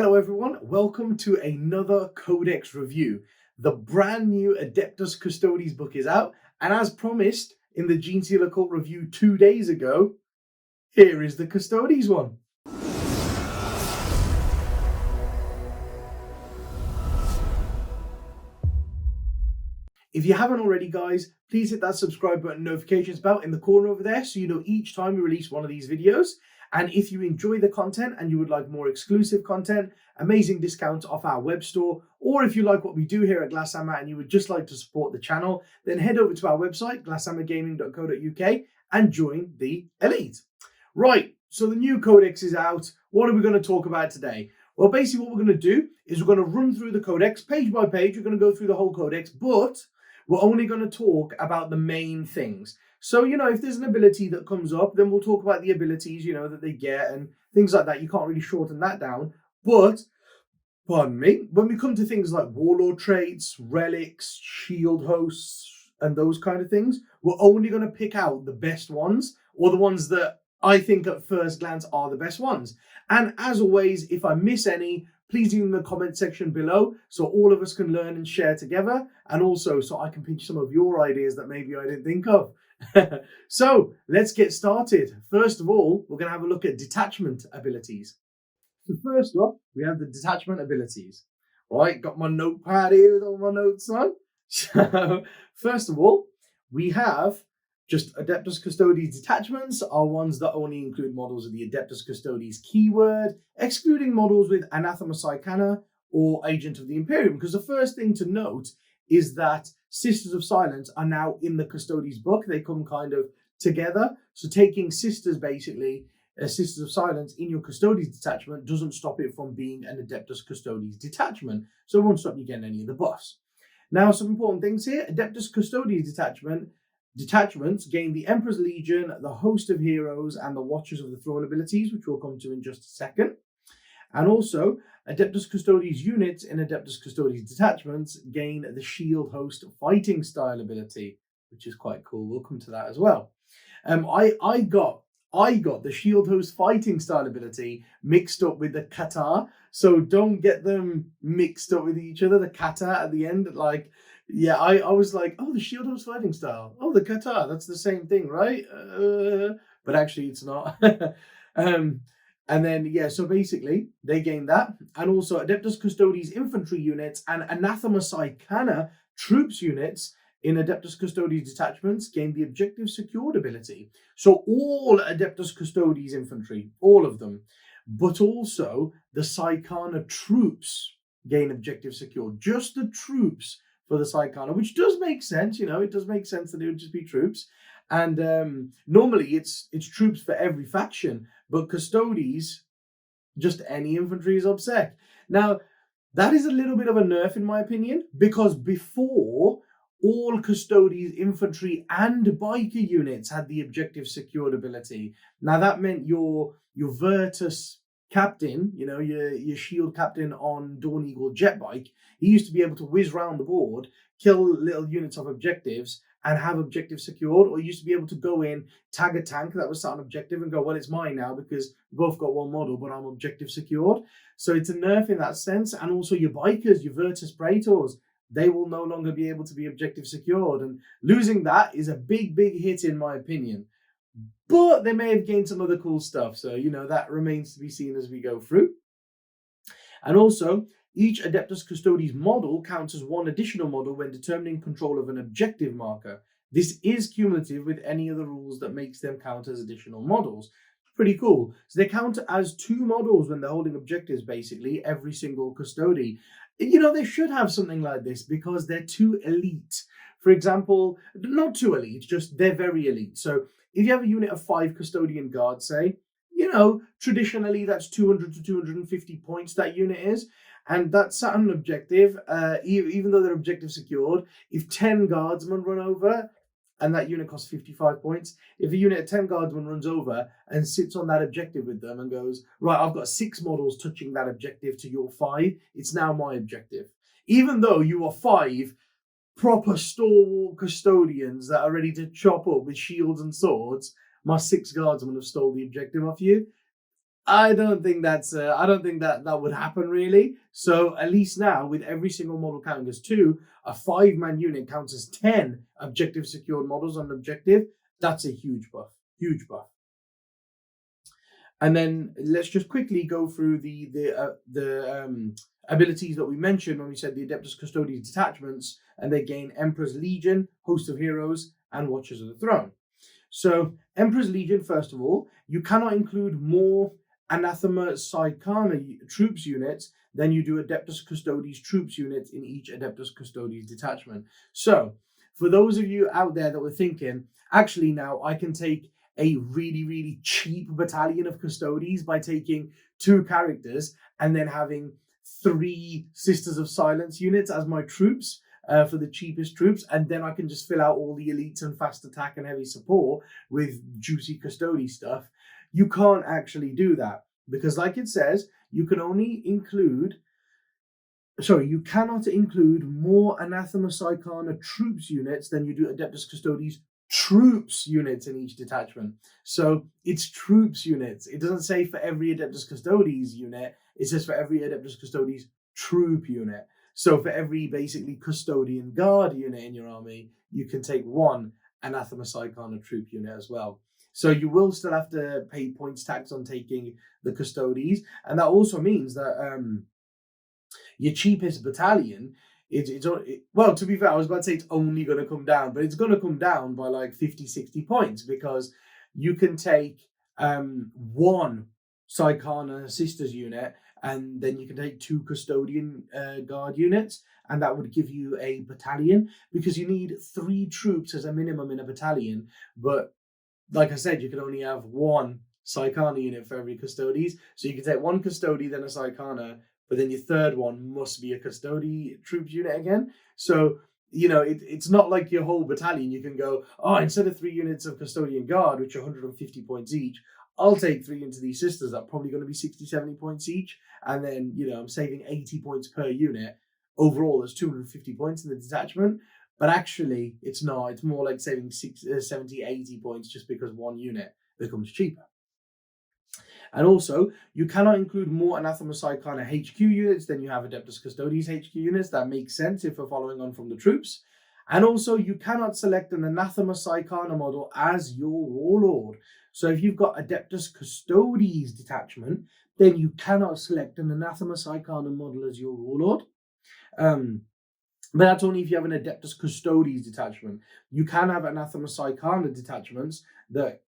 Hello everyone, welcome to another Codex review. The brand new Adeptus Custodes book is out, and as promised in the Gene Sealer Cult review 2 days ago, here is the Custodes one. If you haven't already, guys, please hit that subscribe button, notifications bell in the corner over there so you know each time we release one of these videos. And if you enjoy the content and you would like more exclusive content, amazing discounts off our web store, or if you like what we do here at Glasshammer and you would just like to support the channel, then head over to our website, glasshammergaming.co.uk, and join the elite. Right, so the new codex is out. What are we going to talk about today? Well, basically what we're going to do is we're going to run through the codex page by page. We're going to go through the whole codex, but we're only going to talk about the main things. So, if there's an ability that comes up, then we'll talk about the abilities, that they get and things like that. You can't really shorten that down. But, pardon me, when we come to things like Warlord Traits, Relics, Shield Hosts, and those kind of things, we're only going to pick out the best ones, or the ones that I think at first glance are the best ones. And as always, if I miss any, please leave in the comment section below so all of us can learn and share together, and also so I can pinch some of your ideas that maybe I didn't think of. So let's get started. First of all, we're going to have a look at detachment abilities. So first up, we have the detachment abilities. Right, got my notepad here with all my notes on. So first of all, we have just Adeptus Custodes detachments are ones that only include models with the Adeptus Custodes keyword, excluding models with Anathema Psychana or Agent of the Imperium. Because the first thing to note is that Sisters of Silence are now in the Custodes book. They come kind of together. So taking Sisters, basically, Sisters of Silence in your Custodes detachment doesn't stop it from being an Adeptus Custodes detachment. So it won't stop you getting any of the buffs. Now, some important things here. Adeptus Custodes detachments gain the Emperor's Legion, the Host of Heroes, and the Watchers of the Throne abilities, which we'll come to in just a second. And also, Adeptus Custodes units in Adeptus Custodes detachments gain the Shield Host fighting style ability, which is quite cool. We'll come to that as well. I got the Shield Host fighting style ability mixed up with the kata, so don't get them mixed up with each other. The kata at the end, I was like, oh, the Shield Host fighting style. Oh, the kata, that's the same thing, right? But actually, it's not. And then, so basically, they gain that. And also, Adeptus Custodes infantry units and Anathema Psychana troops units in Adeptus Custodes detachments gain the objective secured ability. So all Adeptus Custodes infantry, all of them, but also the Psychana troops gain objective secured. Just the troops for the Psychana, which does make sense. It does make sense that it would just be troops. And normally it's troops for every faction, but Custodes, just any infantry is OBSEC. Now, that is a little bit of a nerf in my opinion, because before, all Custodes infantry and biker units had the objective secured ability. Now, that meant your Virtus captain, your shield captain on Dawn Eagle jet bike, he used to be able to whiz round the board, kill little units of objectives, and have objective secured, or you used to be able to go in, tag a tank that was sat on objective and go, well, it's mine now because we both got one model, but I'm objective secured. So it's a nerf in that sense. And also your bikers, your Virtus Praetors, they will no longer be able to be objective secured. And losing that is a big, big hit in my opinion. But they may have gained some other cool stuff. So, that remains to be seen as we go through. And also, each Adeptus Custodes model counts as one additional model when determining control of an objective marker. This is cumulative with any of the rules that makes them count as additional models. Pretty cool. So they count as 2 models when they're holding objectives, basically, every single custody. They should have something like this because they're too elite. For example, not too elite, just they're very elite. So if you have a unit of 5 custodian guards, say, traditionally that's 200 to 250 points that unit is. And that's sat on an objective, even though they're objective secured. If 10 guardsmen run over, and that unit costs 55 points, if a unit of 10 guardsmen runs over and sits on that objective with them and goes, right, I've got 6 models touching that objective to your 5, it's now my objective. Even though you are 5 proper stalwart custodians that are ready to chop up with shields and swords, my 6 guardsmen have stole the objective off you. I don't think that would happen really. So at least now, with every single model counting as 2, a 5-man unit counts as 10 objective secured models on an objective. That's a huge buff. Huge buff. And then let's just quickly go through the abilities that we mentioned when we said the Adeptus Custodes detachments, and they gain Emperor's Legion, Host of Heroes, and Watchers of the Throne. So Emperor's Legion, first of all, you cannot include more Anathema Psychana troops units than you do Adeptus Custodes troops units in each Adeptus Custodes detachment. So for those of you out there that were thinking, actually now I can take a really, really cheap battalion of Custodes by taking 2 characters and then having 3 Sisters of Silence units as my troops for the cheapest troops, and then I can just fill out all the elites and fast attack and heavy support with juicy Custodes stuff. You can't actually do that because, like it says, you cannot include more Anathema Psychana troops units than you do Adeptus Custodes troops units in each detachment. So it's troops units. It doesn't say for every Adeptus Custodes unit, it says for every Adeptus Custodes troop unit. So for every basically custodian guard unit in your army, you can take 1 Anathema Psychana troop unit as well. So you will still have to pay points tax on taking the Custodes, and that also means that your cheapest battalion, well, to be fair, I was about to say it's only going to come down, but it's going to come down by like 50, 60 points because you can take 1 Psychana Sisters unit, and then you can take 2 Custodian Guard units, and that would give you a battalion because you need 3 troops as a minimum in a battalion. But like I said, you can only have 1 Psychana unit for every Custodes. So you can take 1 Custode, then a Psychana, but then your third one must be a Custode troops unit again. So, it's not like your whole battalion. You can go, instead of 3 units of Custodian Guard, which are 150 points each, I'll take 3 into these sisters. That's probably going to be 60, 70 points each. And then, I'm saving 80 points per unit. Overall, there's 250 points in the detachment. But actually, it's not. It's more like saving 70, 80 points just because 1 unit becomes cheaper. And also, you cannot include more Anathema Psychana HQ units than you have Adeptus Custodes HQ units. That makes sense if we're following on from the troops. And also, you cannot select an Anathema Psychana model as your Warlord. So if you've got Adeptus Custodes detachment, then you cannot select an Anathema Psychana model as your Warlord. But that's only if you have an Adeptus Custodes detachment. You can have Anathema Psychana detachments that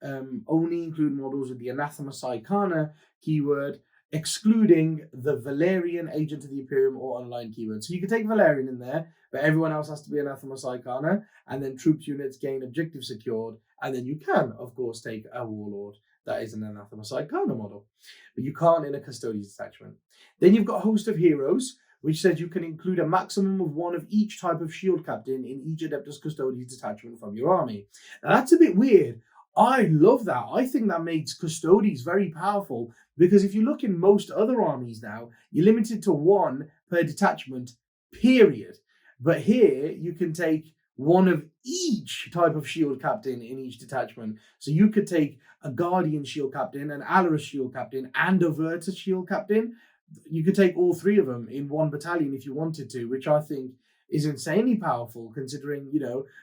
only include models with the Anathema Psychana keyword, excluding the Valerian, Agent of the Imperium, or online keyword. So you can take Valerian in there, but everyone else has to be Anathema Psychana, and then troops units gain objective secured, and then you can, of course, take a Warlord that is an Anathema Psychana model. But you can't in a Custodes detachment. Then you've got Host of Heroes, which says you can include a maximum of 1 of each type of shield captain in each Adeptus Custodes detachment from your army. Now that's a bit weird. I love that. I think that makes Custodes very powerful because if you look in most other armies now, you're limited to 1 per detachment, period. But here you can take 1 of each type of shield captain in each detachment. So you could take a Guardian shield captain, an Alarus shield captain, and a Virtus shield captain. You could take all 3 of them in 1 battalion if you wanted to, which I think is insanely powerful considering,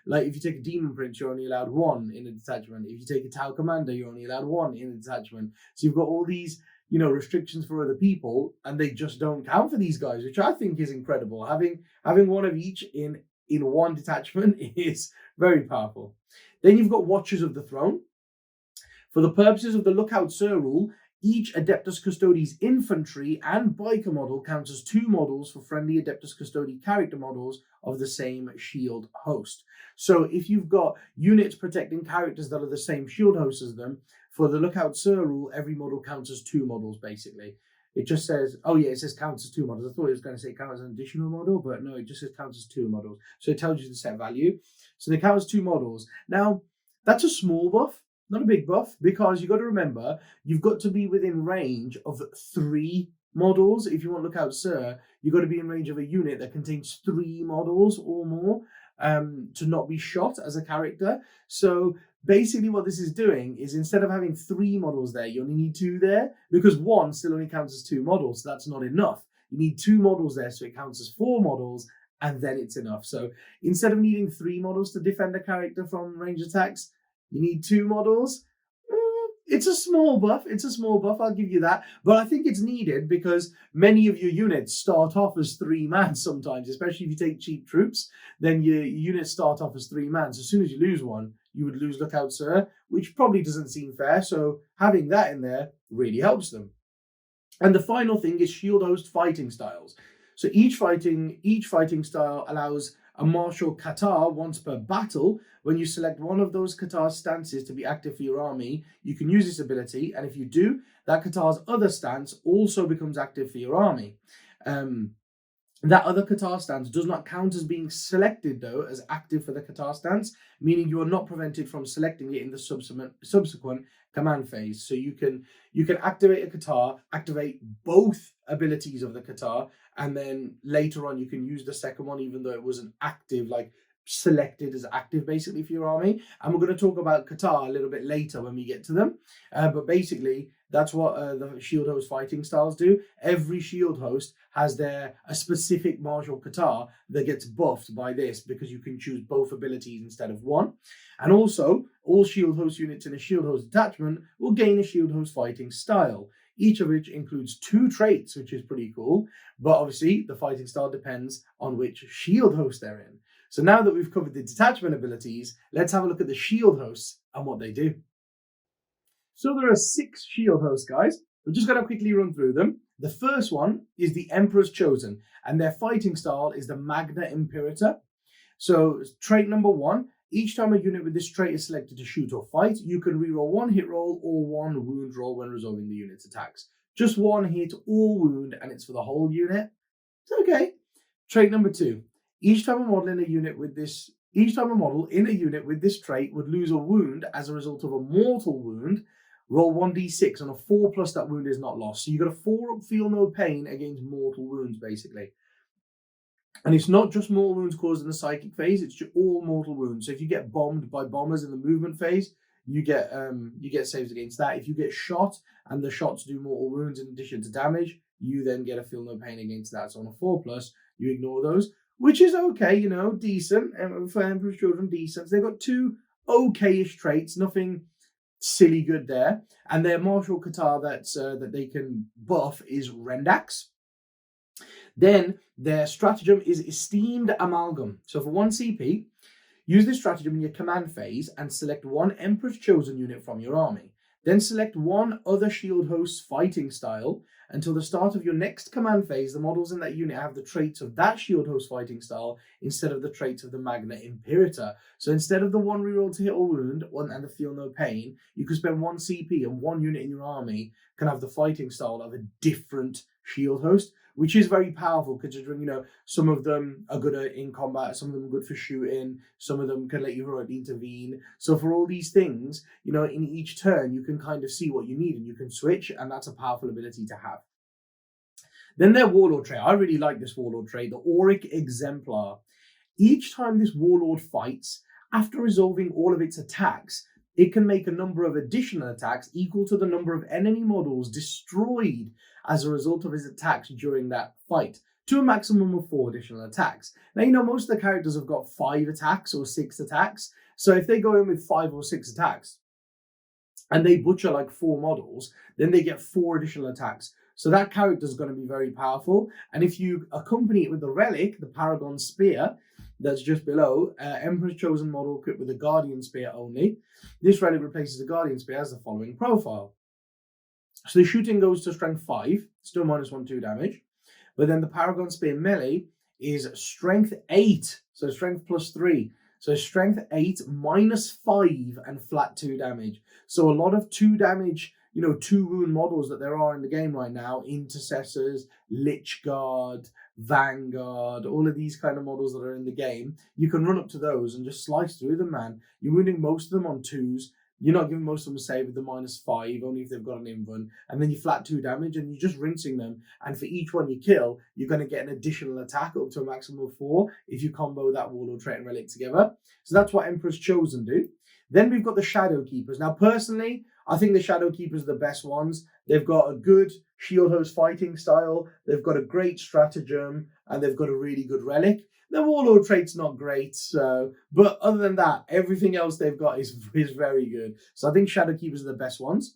like if you take a Demon Prince, you're only allowed 1 in a detachment. If you take a Tau Commander, you're only allowed 1 in a detachment. So you've got all these, restrictions for other people, and they just don't count for these guys, which I think is incredible. Having 1 of each in 1 detachment is very powerful. Then you've got Watchers of the Throne. For the purposes of the Lookout Sir rule, each Adeptus Custodes infantry and biker model counts as 2 models for friendly Adeptus Custodes character models of the same shield host. So if you've got units protecting characters that are the same shield host as them, for the Lookout Sir rule, every model counts as 2 models, basically. It just says, it says counts as 2 models. I thought it was going to say count as an additional model, but no, it just says counts as 2 models. So it tells you the set value. So they count as 2 models. Now, that's a small buff. Not a big buff, because you've got to remember, you've got to be within range of 3 models. If you want to look out, sir, you've got to be in range of a unit that contains 3 models or more to not be shot as a character. So basically what this is doing is instead of having 3 models there, you only need 2 there, because 1 still only counts as 2 models, so that's not enough. You need 2 models there, so it counts as 4 models, and then it's enough. So instead of needing 3 models to defend a character from ranged attacks, you need 2 models. It's a small buff. It's a small buff, I'll give you that. But I think it's needed because many of your units start off as 3-man sometimes, especially if you take cheap troops, then your units start off as 3-man. So as soon as you lose one, you would lose Lookout Sir, which probably doesn't seem fair. So having that in there really helps them. And the final thing is shield host fighting styles. So each fighting style allows a martial kata once per battle. When you select one of those kata stances to be active for your army, you can use this ability, and if you do, that kata's other stance also becomes active for your army. That other kata stance does not count as being selected, though, as active for the kata stance, meaning you are not prevented from selecting it in the subsequent command phase. So you can activate a kata, activate both abilities of the kata, and then later on you can use the second one, even though it wasn't active, like selected as active basically for your army. And we're going to talk about kata a little bit later when we get to them. But basically, that's what the shield host fighting styles do. Every shield host has a specific martial kata that gets buffed by this, because you can choose both abilities instead of one. And also, all shield host units in a shield host detachment will gain a shield host fighting style, each of which includes 2 traits, which is pretty cool. But obviously, the fighting style depends on which shield host they're in. So now that we've covered the detachment abilities, let's have a look at the shield hosts and what they do. So there are 6 shield hosts, guys. We're just going to quickly run through them. The first one is the Emperor's Chosen, and their fighting style is the Magna Imperator. So trait number 1, each time a unit with this trait is selected to shoot or fight, you can reroll 1 hit roll or 1 wound roll when resolving the unit's attacks. Just 1 hit or wound, and it's for the whole unit. It's okay. Trait number 2, each time a model in a unit with this trait would lose a wound as a result of a mortal wound, roll 1d6, and a 4+ that wound is not lost. So you got a 4 up feel no pain against mortal wounds, basically. And it's not just mortal wounds caused in the psychic phase, it's just all mortal wounds. So if you get bombed by bombers in the movement phase, you get saves against that. If you get shot and the shots do mortal wounds in addition to damage, you then get a feel no pain against that. So on a 4+, you ignore those, which is okay, decent. And for Emperor's Children, decent. They've got 2 okay-ish traits, nothing silly good there. And their martial kata that they can buff is Rendax. Then their stratagem is Esteemed Amalgam. So for 1 CP, use this stratagem in your command phase and select 1 Emperor's Chosen unit from your army. Then select 1 other shield host's fighting style. Until the start of your next command phase, the models in that unit have the traits of that shield host fighting style instead of the traits of the Magna Imperator. So instead of the 1 reroll to hit or wound and the feel no pain, you can spend 1 CP and 1 unit in your army can have the fighting style of a different shield host, which is very powerful considering, some of them are good in combat, some of them are good for shooting, some of them can let you heroically intervene. So for all these things, in each turn, you can kind of see what you need and you can switch, and that's a powerful ability to have. Then their Warlord trait. I really like this Warlord trait, the Auric Exemplar. Each time this Warlord fights, after resolving all of its attacks, it can make a number of additional attacks equal to the number of enemy models destroyed as a result of his attacks during that fight, to a maximum of 4 additional attacks. Now, most of the characters have got 5 attacks or 6 attacks, so if they go in with 5 or 6 attacks, and they butcher like 4 models, then they get 4 additional attacks. So that character is going to be very powerful. And if you accompany it with the relic, the Paragon Spear, that's just below, Emperor's Chosen model equipped with a Guardian Spear only. This relic replaces the Guardian Spear as the following profile. So the shooting goes to strength 5, still -1/2 damage. But then the Paragon Spear melee is strength 8, so strength +3. So strength 8, -5, and flat 2 damage. So a lot of 2 damage, 2 wound models that there are in the game right now, Intercessors, Lich Guard, Vanguard, all of these kind of models that are in the game, you can run up to those and just slice through them, man. You're wounding most of them on 2s. You're not giving most of them a save with the -5, only if they've got an invuln. And then you flat 2 damage and you're just rinsing them. And for each one you kill, you're going to get an additional attack up to a maximum of 4 if you combo that Warlord trait and relic together. So that's what Emperor's Chosen do. Then we've got the Shadow Keepers. Now, personally, I think the Shadow Keepers are the best ones. They've got a good shield host fighting style, they've got a great stratagem, and they've got a really good relic. The Warlord Trait's not great, so, but other than that, everything else they've got is very good. So I think Shadow Keepers are the best ones.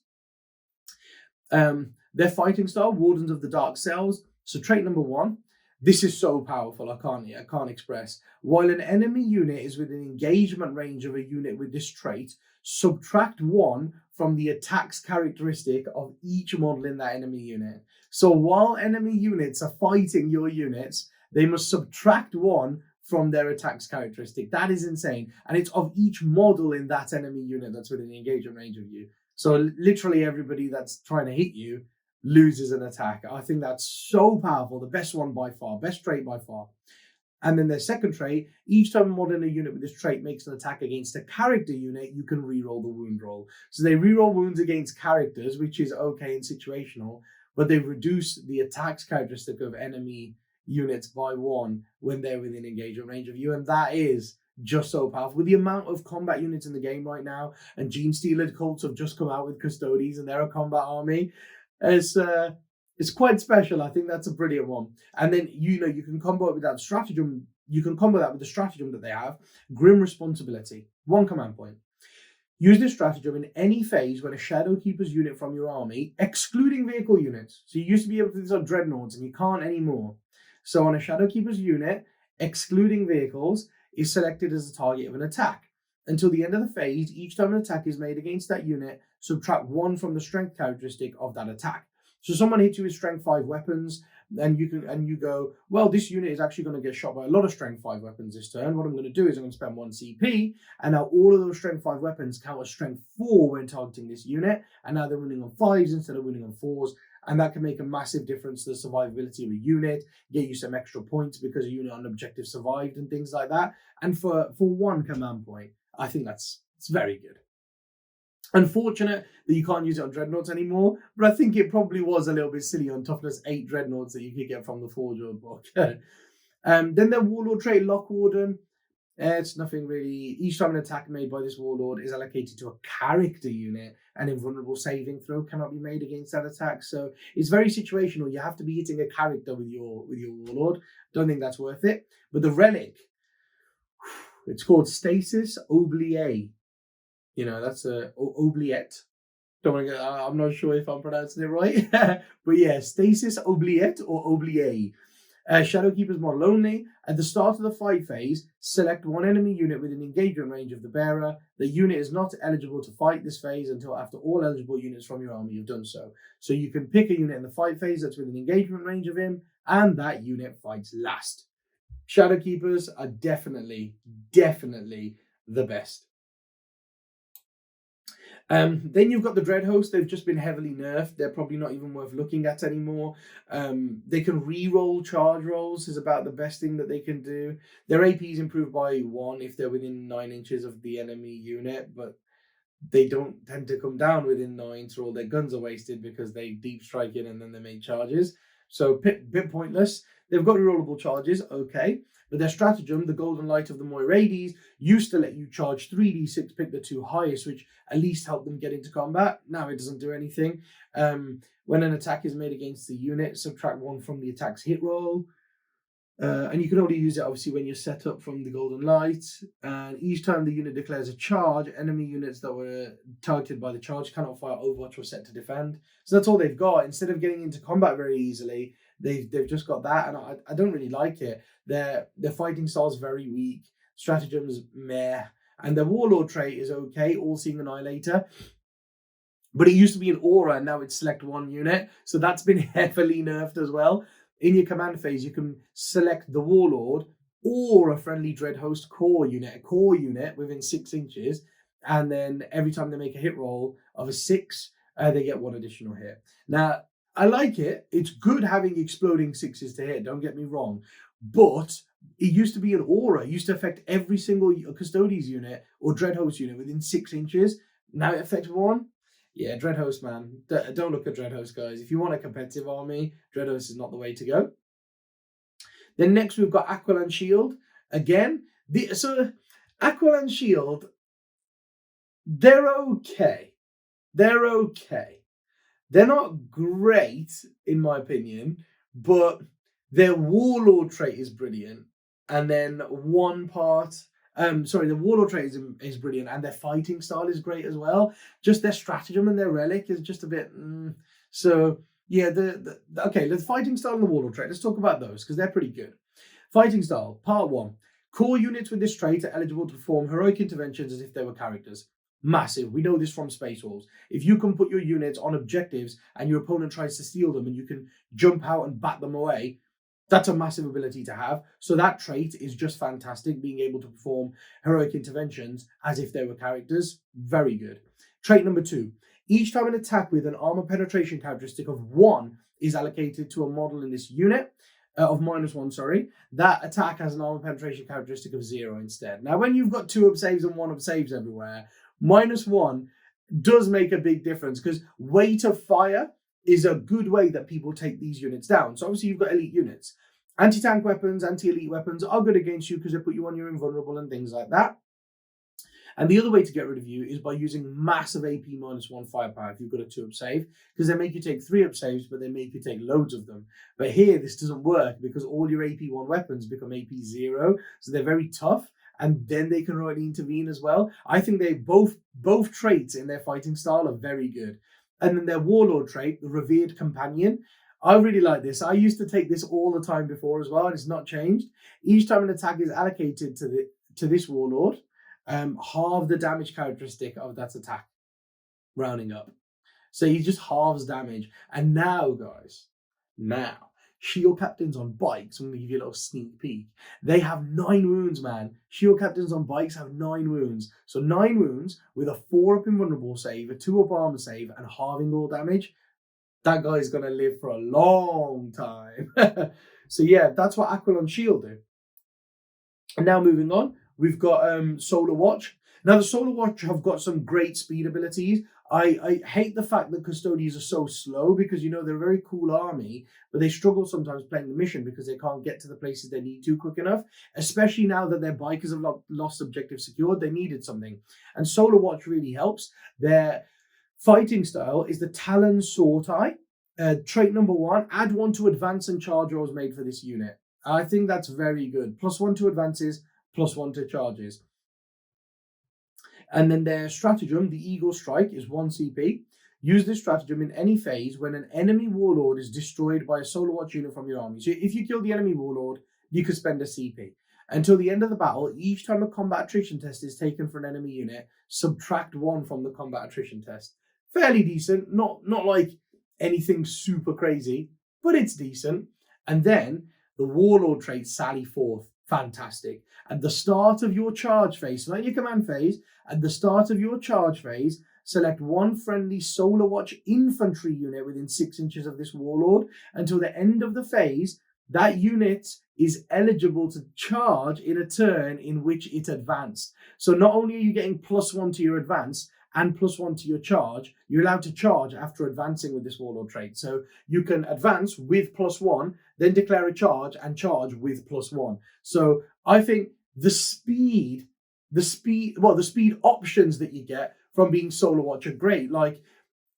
Their fighting style, Wardens of the Dark Cells. So trait number 1, this is so powerful, I can't express. While an enemy unit is within engagement range of a unit with this trait, subtract 1 from the attack's characteristic of each model in that enemy unit. So while enemy units are fighting your units, they must subtract 1 from their attack's characteristic. That is insane. And it's of each model in that enemy unit that's within the engagement range of you. So literally everybody that's trying to hit you loses an attack. I think that's so powerful. The best one by far, best trait by far. And then their second trait, each time a model in a unit with this trait makes an attack against a character unit, you can reroll the wound roll. So they reroll wounds against characters, which is okay and situational, but they reduce the attacks characteristic of enemy units by 1 when they're within engagement range of you. And that is just so powerful. With the amount of combat units in the game right now, and Gene Stealer cults have just come out with Custodes and they're a combat army, it's quite special. I think that's a brilliant one. And then, you can combo it with that stratagem. You can combo that with the stratagem that they have, Grim Responsibility. 1 command point. Use this stratagem in any phase when a Shadow Keeper's unit from your army, excluding vehicle units. So you used to be able to do this on Dreadnoughts, and you can't anymore. So on a Shadow Keeper's unit, excluding vehicles, is selected as the target of an attack. Until the end of the phase, each time an attack is made against that unit, subtract 1 from the strength characteristic of that attack. So someone hits you with strength 5 weapons, and you go, well, this unit is actually going to get shot by a lot of strength 5 weapons this turn. What I'm going to do is I'm going to spend 1 CP, and now all of those strength 5 weapons count as strength 4 when targeting this unit, and now they're winning on 5s instead of winning on 4s, and that can make a massive difference to the survivability of a unit, get you some extra points because a unit on objective survived and things like that. And for 1 command point, I think it's very good. Unfortunate that you can't use it on Dreadnoughts anymore, but I think it probably was a little bit silly on Toughness 8 Dreadnoughts that you could get from the Forge World book. Then the Warlord Trait, Lock Warden. It's nothing really. Each time an attack made by this Warlord is allocated to a character unit, an invulnerable saving throw cannot be made against that attack. So it's very situational. You have to be hitting a character with your Warlord. Don't think that's worth it. But the relic, it's called Stasis Oubliette. That's a oubliette. Don't want to get. I'm not sure if I'm pronouncing it right, but yeah, Stasis Oubliette or Oubliette. Shadowkeeper's model only. At the start of the fight phase, select 1 enemy unit within engagement range of the bearer. The unit is not eligible to fight this phase until after all eligible units from your army have done so. So you can pick a unit in the fight phase that's within engagement range of him, and that unit fights last. Shadowkeepers are definitely the best. Then you've got the Dread Host. They've just been heavily nerfed. They're probably not even worth looking at anymore. They can re-roll charge rolls is about the best thing that they can do. Their AP is improved by 1 if they're within 9 inches of the enemy unit, but they don't tend to come down within 9, so all their guns are wasted because they deep strike in and then they make charges. So bit pointless. They've got rerollable charges, okay. But their stratagem, the Golden Light of the Moirades, used to let you charge 3d6, pick the 2 highest, which at least helped them get into combat. Now it doesn't do anything. When an attack is made against the unit, subtract 1 from the attack's hit roll. And you can only use it, obviously, when you're set up from the Golden Light. And each time the unit declares a charge, enemy units that were targeted by the charge cannot fire Overwatch or set to defend. So that's all they've got. Instead of getting into combat very easily, they've just got that, and I don't really like it. Their fighting style is very weak. Stratagems, meh. And their Warlord trait is okay, All-Seeing Annihilator. But it used to be an aura, and now it's select 1 unit. So that's been heavily nerfed as well. In your command phase, you can select the Warlord or a friendly Dread Host core unit, a core unit within 6 inches. And then every time they make a hit roll of a 6, they get 1 additional hit. Now, I like it. It's good having exploding 6s to hit, don't get me wrong. But it used to be an aura. It used to affect every single Custodes unit or Dread Host unit within 6 inches. Now it affects 1. Yeah, Dread Host, man. Don't look at Dread Host, guys. If you want a competitive army, Dread Host is not the way to go. Then next we've got Aquiline Shield. Again, so Aquiline Shield, They're okay. They're okay. They're not great, in my opinion, but their Warlord trait is brilliant. And then the Warlord trait is brilliant, and their fighting style is great as well. Just their stratagem and their relic is just a bit. So yeah, the fighting style and the Warlord trait. Let's talk about those because they're pretty good. Fighting style, part 1. Core units with this trait are eligible to perform heroic interventions as if they were characters. Massive. We know this from Space Wolves. If you can put your units on objectives and your opponent tries to steal them and you can jump out and bat them away, that's a massive ability to have. So that trait is just fantastic, being able to perform heroic interventions as if they were characters. Very good. Trait number 2. Each time an attack with an armor penetration characteristic of 1 is allocated to a model in this unit, of -1, sorry, that attack has an armor penetration characteristic of 0 instead. Now, when you've got 2 up saves and 1 up saves everywhere, -1 does make a big difference because weight of fire is a good way that people take these units down. So obviously you've got elite units. Anti-tank weapons, anti-elite weapons are good against you because they put you on your invulnerable and things like that. And the other way to get rid of you is by using massive AP -1 firepower if you've got a 2 up save, because they make you take 3 up saves, but they make you take loads of them. But here, this doesn't work because all your AP1 weapons become AP0, so they're very tough, and then they can really intervene as well. I think they both traits in their fighting style are very good. And then their Warlord trait, the Revered Companion, I really like this. I used to take this all the time before as well, and it's not changed. Each time an attack is allocated to this Warlord, halve the damage characteristic of that attack, rounding up. So he just halves damage. And now, guys, Shield Captains on bikes, I'm going to give you a little sneak peek. They have 9 wounds, man. Shield Captains on bikes have 9 wounds. So 9 wounds with a 4 up invulnerable save, a 2 up armor save, and halving all damage. That guy's going to live for a long time. So yeah, that's what Aquilon Shield do. And now moving on, we've got Solar Watch. Now the Solar Watch have got some great speed abilities. I hate the fact that Custodians are so slow because, you know, they're a very cool army, but they struggle sometimes playing the mission because they can't get to the places they need to quick enough, especially now that their bikers have lost objective secured. They needed something. And Solar Watch really helps. Their fighting style is the Talon Sortie. Trait number 1, add 1 to advance and charge rolls made for this unit. I think that's very good. +1 to advances, +1 to charges. And then their stratagem, the Eagle Strike, is 1 CP. Use this stratagem in any phase when an enemy warlord is destroyed by a Solar Watch unit from your army. So if you kill the enemy warlord, you could spend a CP. Until the end of the battle, each time a combat attrition test is taken for an enemy unit, subtract 1 from the combat attrition test. Fairly decent, not like anything super crazy, but it's decent. And then the Warlord trait, Sally Forth, fantastic. At the start of your charge phase, not your command phase, at the start of your charge phase, select 1 friendly Solar Watch infantry unit within 6 inches of this Warlord. Until the end of the phase, that unit is eligible to charge in a turn in which it advanced. So not only are you getting +1 to your advance and +1 to your charge, you're allowed to charge after advancing with this Warlord trait. So you can advance with +1, then declare a charge and charge with +1. So I think the speed options that you get from being Solar Watch are great. Like,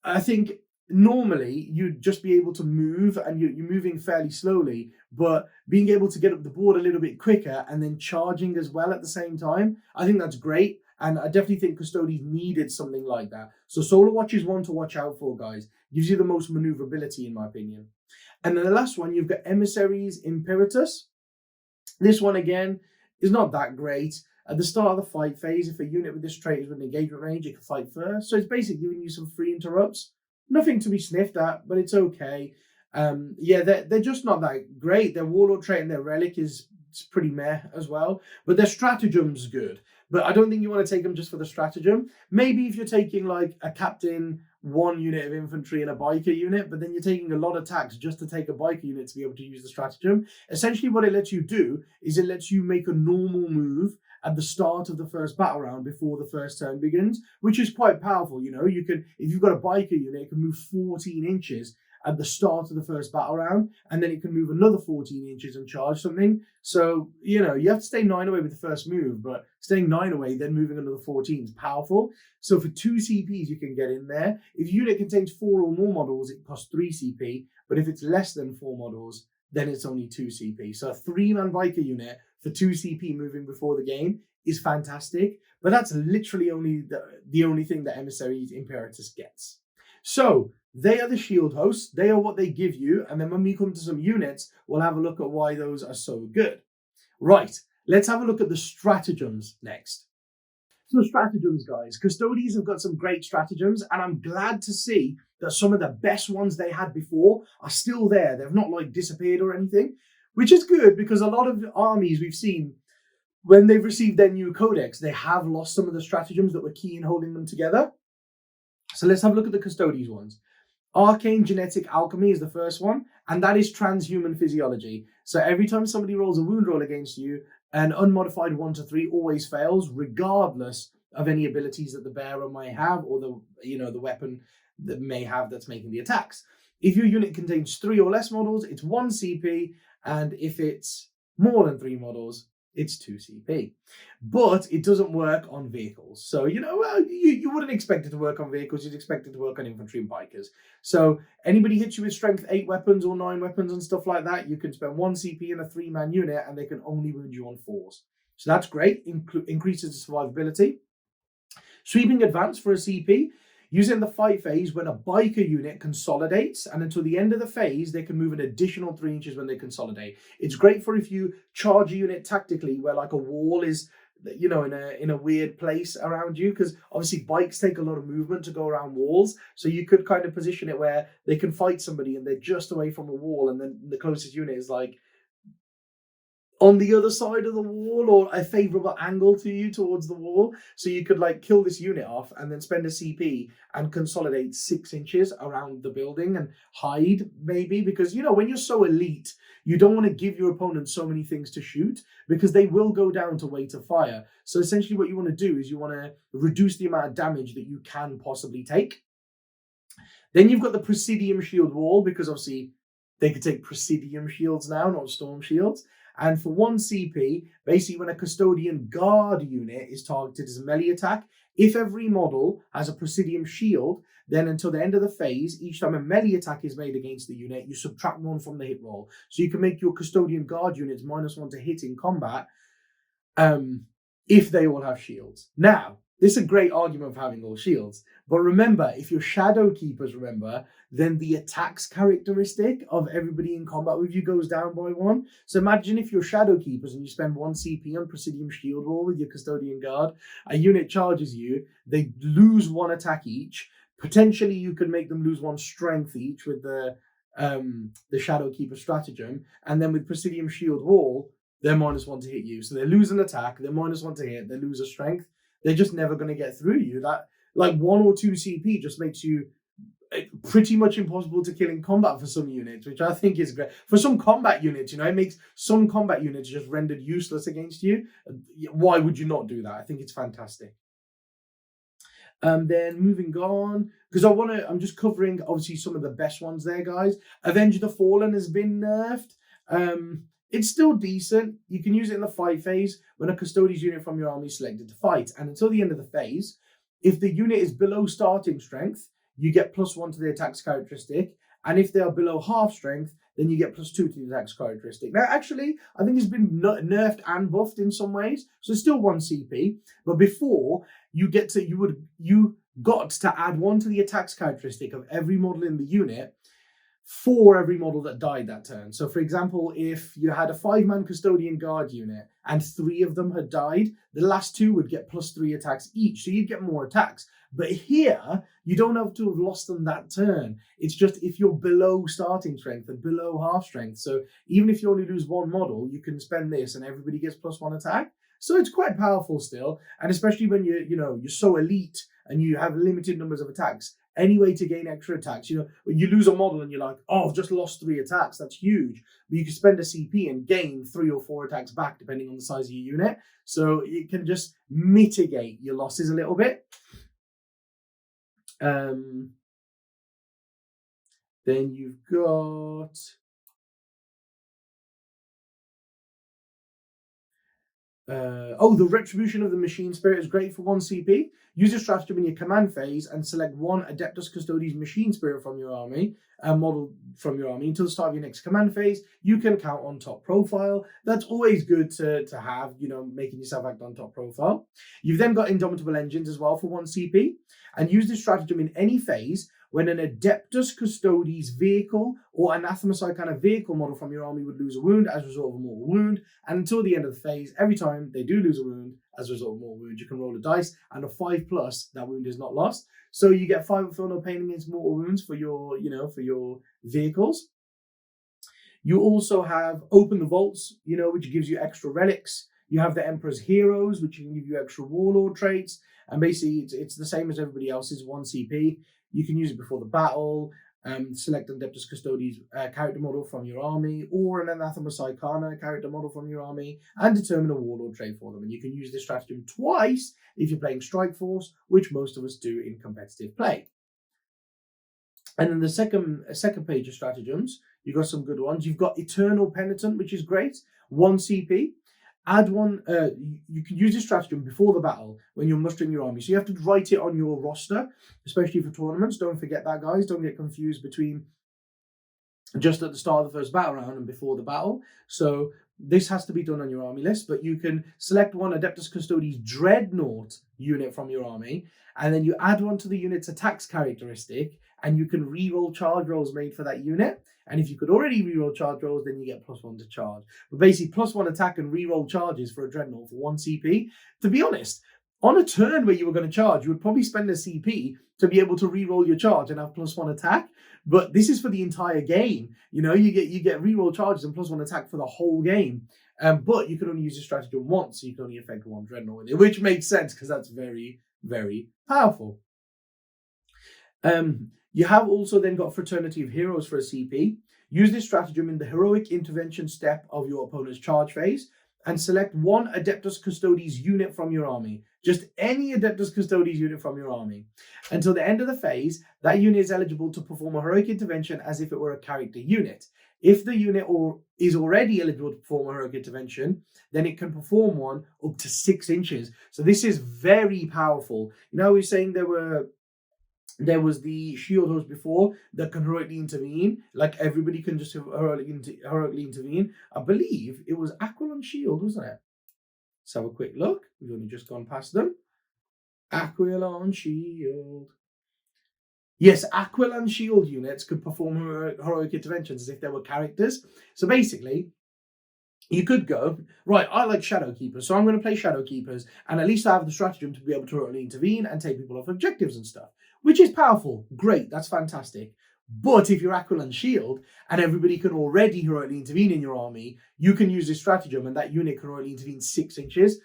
I think normally you'd just be able to move and you're moving fairly slowly, but being able to get up the board a little bit quicker and then charging as well at the same time, I think that's great. And I definitely think Custodes needed something like that. So Solar Watch is one to watch out for, guys. Gives you the most maneuverability, in my opinion. And then the last one, you've got Emissaries Imperatus. This one, again, is not that great. At the start of the fight phase, if a unit with this trait is within engagement range, it can fight first. So it's basically giving you some free interrupts. Nothing to be sniffed at, but it's okay. They're just not that great. Their Warlord trait and their Relic is pretty meh as well. But their Stratagem's good. But I don't think you want to take them just for the stratagem. Maybe if you're taking like a captain, 1 unit of infantry and a biker unit, but then you're taking a lot of tax just to take a biker unit to be able to use the stratagem. Essentially what it lets you do is it lets you make a normal move at the start of the first battle round before the first turn begins, which is quite powerful. You know, you can, if you've got a biker unit, it can move 14 inches at the start of the first battle round, and then it can move another 14 inches and charge something. So, you have to stay 9 away with the first move, but staying 9 away, then moving another 14 is powerful. So for 2 CPs, you can get in there. If your unit contains 4 or more models, it costs 3 CP, but if it's less than 4 models, then it's only 2 CP. So a 3-man Viker unit for 2 CP moving before the game is fantastic, but that's literally only the only thing that Emissary Imperatus gets. So they are the shield hosts. They are what they give you. And then when we come to some units, we'll have a look at why those are so good. Right, let's have a look at the stratagems next. So stratagems, guys. Custodians have got some great stratagems, and I'm glad to see that some of the best ones they had before are still there. They've not disappeared or anything, which is good because a lot of armies we've seen, when they've received their new codex, they have lost some of the stratagems that were key in holding them together. So let's have a look at the Custodes ones. Arcane Genetic Alchemy is the first one, and that is transhuman physiology. So every time somebody rolls a wound roll against you, an unmodified 1 to 3 always fails, regardless of any abilities that the bearer may have or the weapon that may have that's making the attacks. If your unit contains 3 or less models, it's 1 CP, and if it's more than 3 models, it's 2 CP. But it doesn't work on vehicles. So, you wouldn't expect it to work on vehicles. You'd expect it to work on infantry and bikers. So anybody hits you with strength 8 weapons or 9 weapons and stuff like that, you can spend 1 CP in a 3-man unit and they can only wound you on 4s. So that's great. Increases the survivability. Sweeping Advance for a CP. Use it in the fight phase when a biker unit consolidates, and until the end of the phase, they can move an additional 3 inches when they consolidate. It's great for if you charge a unit tactically where a wall is, in a weird place around you, because obviously bikes take a lot of movement to go around walls. So you could kind of position it where they can fight somebody and they're just away from a wall, and then the closest unit is on the other side of the wall or a favorable angle to you towards the wall. So you could kill this unit off and then spend a CP and consolidate 6 inches around the building and hide maybe, because when you're so elite, you don't want to give your opponent so many things to shoot because they will go down to weight of fire. So essentially what you want to do is you want to reduce the amount of damage that you can possibly take. Then you've got the Presidium Shield Wall, because obviously they could take Presidium shields now, not Storm shields. And for 1 CP, basically when a Custodian Guard unit is targeted as a melee attack, if every model has a Presidium shield, then until the end of the phase, each time a melee attack is made against the unit, you subtract 1 from the hit roll. So you can make your Custodian Guard units -1 to hit in combat if they all have shields. Now, this is a great argument of having all shields. But remember, if you're Shadow Keepers, then the attacks characteristic of everybody in combat with you goes down by 1. So imagine if you're Shadow Keepers and you spend 1 CP on Presidium Shield Wall with your Custodian Guard, a unit charges you, they lose 1 attack each. Potentially you could make them lose 1 strength each with the Shadow Keeper stratagem, and then with Presidium Shield Wall, they're -1 to hit you. So they lose an attack, they're -1 to hit, they lose a strength. They're just never going to get through you. That 1 or 2 CP just makes you pretty much impossible to kill in combat for some units, which I think is great. For some combat units, it makes some combat units just rendered useless against you. Why would you not do that? I think it's fantastic. Then moving on, because I'm just covering obviously some of the best ones there, guys. Avenge the Fallen has been nerfed. It's still decent. You can use it in the fight phase when a Custodes unit from your army is selected to fight. And until the end of the phase, if the unit is below starting strength, you get +1 to the attack's characteristic. And if they are below half strength, then you get +2 to the attack's characteristic. Now, actually, I think it's been nerfed and buffed in some ways. So it's still 1 CP. But before, you got to add 1 to the attack's characteristic of every model in the unit for every model that died that turn. So for example, if you had a 5-man Custodian Guard unit and 3 of them had died, the last 2 would get +3 attacks each, so you'd get more attacks. But here, you don't have to have lost them that turn. It's just if you're below starting strength and below half strength. So even if you only lose 1 model, you can spend this and everybody gets +1 attack. So it's quite powerful still, and especially when you're so elite and you have limited numbers of attacks. Any way to gain extra attacks, when you lose a model and you're like, oh, I've just lost 3 attacks, that's huge. But you can spend a CP and gain 3 or 4 attacks back depending on the size of your unit. So it can just mitigate your losses a little bit. Then you've got the Retribution of the Machine Spirit is great for 1 CP. Use a stratagem in your command phase and select one Adeptus Custodes Machine Spirit from your army, model from your army, until the start of your next command phase. You can count on top profile. That's always good to have, making yourself act on top profile. You've then got Indomitable Engines as well for 1 CP, and use this stratagem in any phase when an Adeptus Custodes vehicle or Anathema Psychana vehicle model from your army would lose a wound as a result of a mortal wound. And until the end of the phase, every time they do lose a wound as a result of mortal wound, you can roll a dice, and a 5+, that wound is not lost. So you get 5 feel no pain against mortal wounds for your, for your vehicles. You also have Open the Vaults, which gives you extra relics. You have the Emperor's Heroes, which can give you extra Warlord Traits. And basically, it's the same as everybody else's 1 CP. You can use it before the battle, select an Adeptus Custodes character model from your army, or an Anathema Psychana character model from your army, and determine a Warlord trait for them. And you can use this stratagem twice if you're playing Strike Force, which most of us do in competitive play. And then the second page of stratagems, you've got some good ones. You've got Eternal Penitent, which is great, 1 CP. Add one, you can use this stratagem before the battle when you're mustering your army. So you have to write it on your roster, especially for tournaments. Don't forget that, guys. Don't get confused between just at the start of the first battle round and before the battle. So this has to be done on your army list, but you can select one Adeptus Custodes Dreadnought unit from your army, and then you add one to the unit's attacks characteristic, and you can reroll charge rolls made for that unit. And if you could already reroll charge rolls, then you get +1 to charge. But basically, +1 attack and reroll charges for a Dreadnought for 1 CP. To be honest, on a turn where you were going to charge, you would probably spend a CP to be able to reroll your charge and have +1 attack. But this is for the entire game. You get reroll charges and +1 attack for the whole game. But you can only use your stratagem once, so you can only affect 1 Dreadnought with it, which makes sense because that's very, very powerful. You have also then got Fraternity of Heroes for a CP. Use this stratagem in the heroic intervention step of your opponent's charge phase, and select one Adeptus Custodes unit from your army. Just any Adeptus Custodes unit from your army. Until the end of the phase, that unit is eligible to perform a heroic intervention as if it were a character unit. If the unit is already eligible to perform a heroic intervention, then it can perform one up to 6 inches. So this is very powerful. We were saying there was the shield host before that can heroically intervene. Like everybody can just heroically intervene. I believe it was Aquilon Shield, wasn't it? Let's have a quick look. We've only just gone past them. Aquilon Shield. Yes, Aquilon Shield units could perform heroic interventions as if they were characters. So basically, you could go, right, I like Shadow Keepers, so I'm going to play Shadow Keepers, and at least I have the stratagem to be able to heroically intervene and take people off objectives and stuff, which is powerful. Great, that's fantastic. But if you're Aquilon Shield and everybody can already heroically intervene in your army, you can use this stratagem and that unit can heroically intervene 6 inches.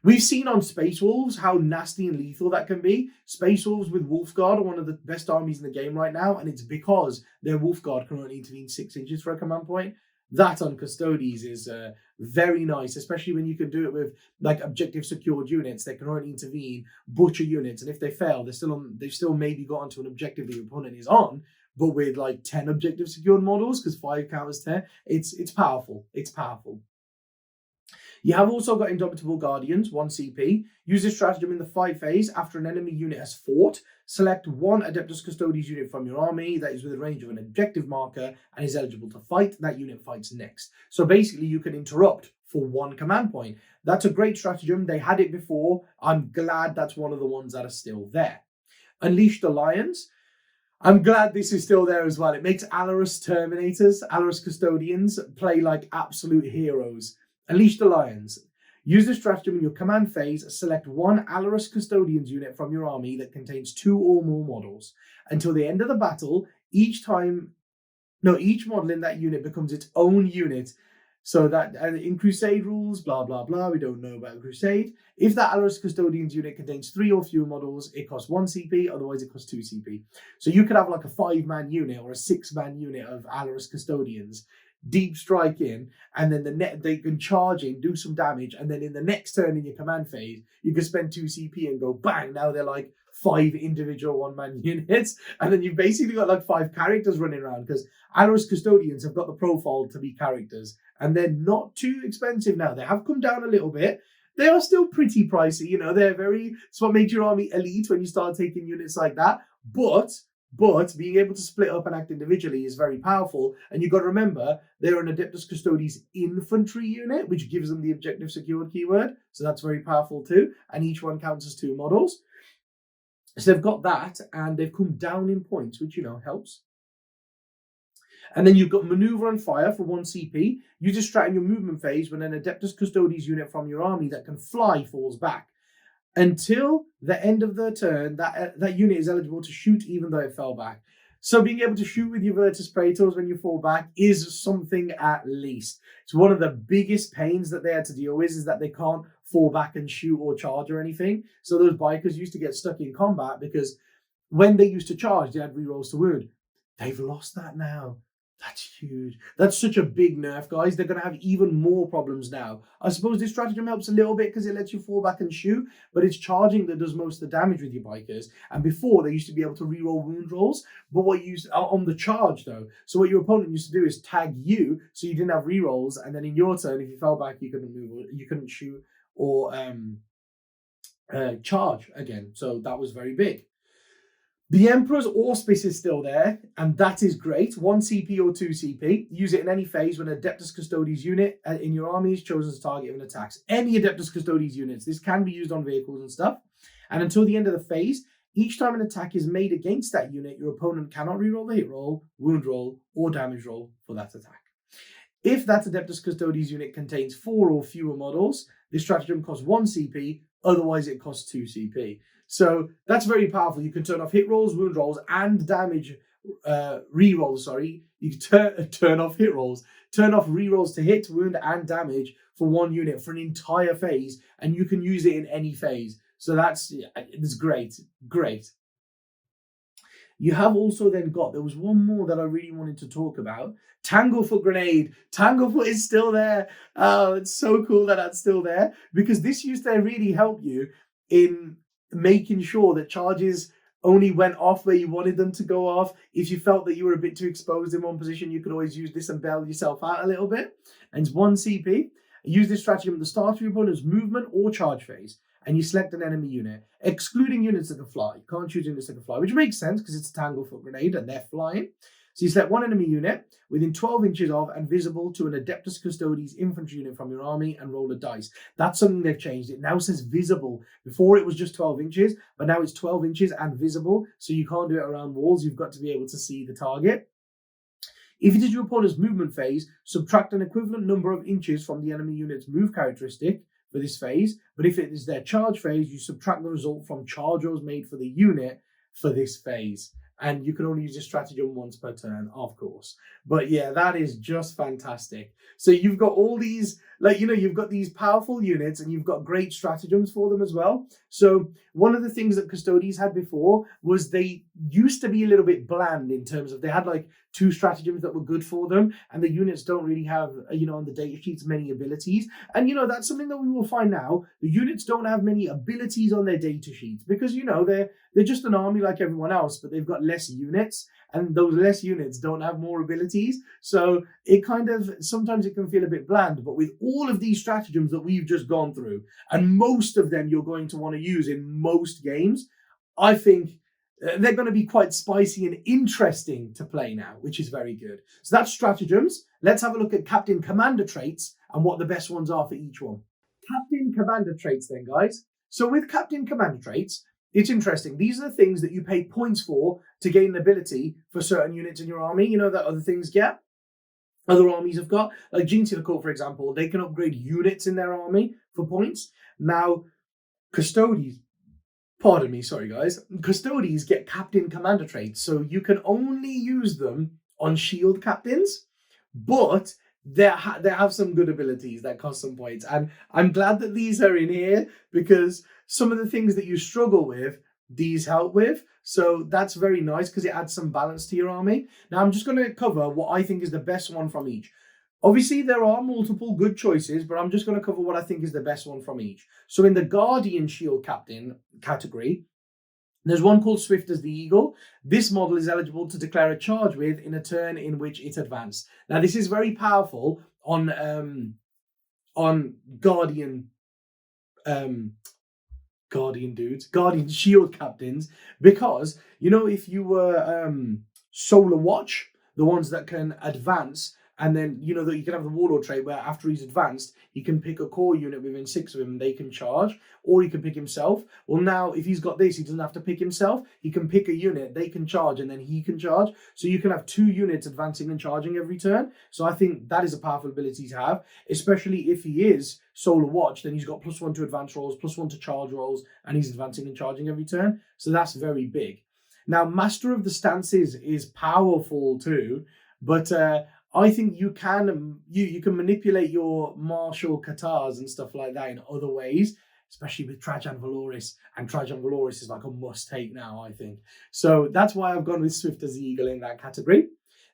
We've seen on Space Wolves how nasty and lethal that can be. Space Wolves with Wolfguard are one of the best armies in the game right now, and it's because their Wolfguard can heroically intervene 6 inches for a command point. That on Custodes is very nice, especially when you can do it with like objective secured units that can already intervene, butcher units, and if they fail, they've still maybe got onto an objective the opponent is on, but with like 10 objective secured models, because 5 counters 10, it's powerful. It's powerful. You have also got Indomitable Guardians, 1 CP. Use this stratagem in the fight phase after an enemy unit has fought. Select one Adeptus Custodes unit from your army that is within range of an objective marker and is eligible to fight. That unit fights next. So basically, you can interrupt for 1 command point. That's a great stratagem. They had it before. I'm glad that's one of the ones that are still there. Unleash the Lions. I'm glad this is still there as well. It makes Alarus Terminators, Alarus Custodians, play like absolute heroes. Unleash the Lions. Use the stratagem in your command phase. Select one Alarus Custodians unit from your army that contains 2 or more models. Until the end of the battle, each model in that unit becomes its own unit. So that in Crusade rules, blah, blah, blah, we don't know about Crusade. If that Alarus Custodians unit contains 3 or fewer models, it costs 1 CP, otherwise it costs 2 CP. So you could have like a 5-man unit or a 6-man unit of Alarus Custodians, deep strike in, and then they can charge in, do some damage, and then in the next turn in your command phase, you can spend 2 CP and go bang, now they're like 5 individual one-man units, and then you've basically got like 5 characters running around, because Alor's Custodians have got the profile to be characters, and they're not too expensive now. They have come down a little bit. They are still pretty pricey, you know, it's what makes your army elite when you start taking units like that. But being able to split up and act individually is very powerful. And you've got to remember, they're an Adeptus Custodes infantry unit, which gives them the objective secured keyword. So that's very powerful too. And each one counts as 2 models. So they've got that, and they've come down in points, which, you know, helps. And then you've got Maneuver and Fire for 1 CP. Use a strat in your movement phase when an Adeptus Custodes unit from your army that can fly falls back. Until the end of the turn, that unit is eligible to shoot even though it fell back. So being able to shoot with your Virtus Praetors when you fall back is something at least. It's one of the biggest pains that they had to deal with, is that they can't fall back and shoot or charge or anything. So those bikers used to get stuck in combat because when they used to charge, they had rerolls to wound. They've lost that now. That's huge. That's such a big nerf, guys. They're going to have even more problems now. I suppose this stratagem helps a little bit because it lets you fall back and shoot, but it's charging that does most of the damage with your bikers. And before, they used to be able to reroll wound rolls, but what you used on the charge, though. So what your opponent used to do is tag you, so you didn't have rerolls, and then in your turn, if you fell back, you couldn't move, you couldn't shoot or charge again. So that was very big. The Emperor's Auspice is still there, and that is great. 1 CP or 2 CP. Use it in any phase when an Adeptus Custodes unit in your army is chosen as target of an attack. Any Adeptus Custodes units. This can be used on vehicles and stuff. And until the end of the phase, each time an attack is made against that unit, your opponent cannot reroll the hit roll, wound roll, or damage roll for that attack. If that Adeptus Custodes unit contains 4 or fewer models, this stratagem costs 1 CP, otherwise it costs 2 CP. So that's very powerful. You can turn off hit rolls, wound rolls, and damage re-rolls, sorry. You can turn off hit rolls, turn off re-rolls to hit, wound, and damage for 1 unit for an entire phase, and you can use it in any phase. So that's great, great. You have also then got, there was one more that I really wanted to talk about. Tanglefoot Grenade. Tanglefoot is still there. Oh, it's so cool that that's still there, because this used to really help you in making sure that charges only went off where you wanted them to go off. If you felt that you were a bit too exposed in one position, you could always use this and bail yourself out a little bit. And it's 1 CP. Use this stratagem at the start of your opponent's movement or charge phase, and you select an enemy unit, excluding units that can fly. You can't choose units that can fly, which makes sense because it's a Tanglefoot Grenade and they're flying. So you select 1 enemy unit within 12 inches of and visible to an Adeptus Custodes infantry unit from your army, and roll a dice. That's something they've changed. It now says visible. Before it was just 12 inches, but now it's 12 inches and visible. So you can't do it around walls. You've got to be able to see the target. If it is your opponent's movement phase, subtract an equivalent number of inches from the enemy unit's move characteristic for this phase. But if it is their charge phase, you subtract the result from charge rolls made for the unit for this phase. And you can only use this stratagem once per turn, of course. But yeah, that is just fantastic. So you've got all these, you've got these powerful units, and you've got great stratagems for them as well. So one of the things that Custodes had before was they used to be a little bit bland in terms of, they had like 2 stratagems that were good for them, and the units don't really have, on the data sheets, many abilities. And, that's something that we will find now. The units don't have many abilities on their data sheets because, they're just an army like everyone else, but they've got less units, and those less units don't have more abilities. So it kind of, sometimes it can feel a bit bland, but with all of these stratagems that we've just gone through, and most of them you're going to want to use in most games, I think they're going to be quite spicy and interesting to play now, which is very good. So that's stratagems. Let's have a look at Captain Commander traits and what the best ones are for each one. Captain Commander traits then, guys. So with Captain Commander traits, it's interesting. These are the things that you pay points for to gain an ability for certain units in your army, that other things get. Other armies have got, like Jinxie Court, for example, they can upgrade units in their army for points. Now, Custodes, pardon me, sorry guys, Custodes get Captain Commander traits, so you can only use them on shield captains, but they have some good abilities that cost some points. And I'm glad that these are in here, because some of the things that you struggle with, these help with. So that's very nice because it adds some balance to your army. Now I'm just going to cover what I think is the best one from each. Obviously, there are multiple good choices, but I'm just going to cover what I think is the best one from each. So in the Guardian Shield Captain category, There's one called Swift as the Eagle. This model is eligible to declare a charge with in a turn in which it advanced. Now, this is very powerful on Guardian Guardian Shield captains, because if you were Solar Watch, the ones that can advance, and then that you can have the Warlord trait where after he's advanced, he can pick a core unit within 6 of him and they can charge, or he can pick himself. Well, now if he's got this, he doesn't have to pick himself. He can pick a unit, they can charge, and then he can charge. So you can have 2 units advancing and charging every turn. So I think that is a powerful ability to have, especially if he is Solar Watch. Then he's got +1 to advance rolls, +1 to charge rolls, and he's advancing and charging every turn. So that's very big. Now, Master of the Stances is powerful too, but I think you can manipulate your martial katars and stuff like that in other ways, especially with Trajan Valoris. And Trajan Valoris is like a must-take now, I think. So that's why I've gone with Swift as the Eagle in that category.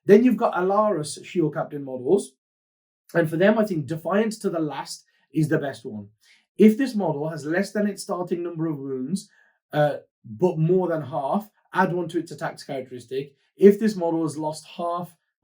Then you've got Alaris Shield Captain models. And for them, I think Defiance to the Last is the best one. If this model has less than its starting number of wounds, but more than half, add 1 to its attacks characteristic. If this model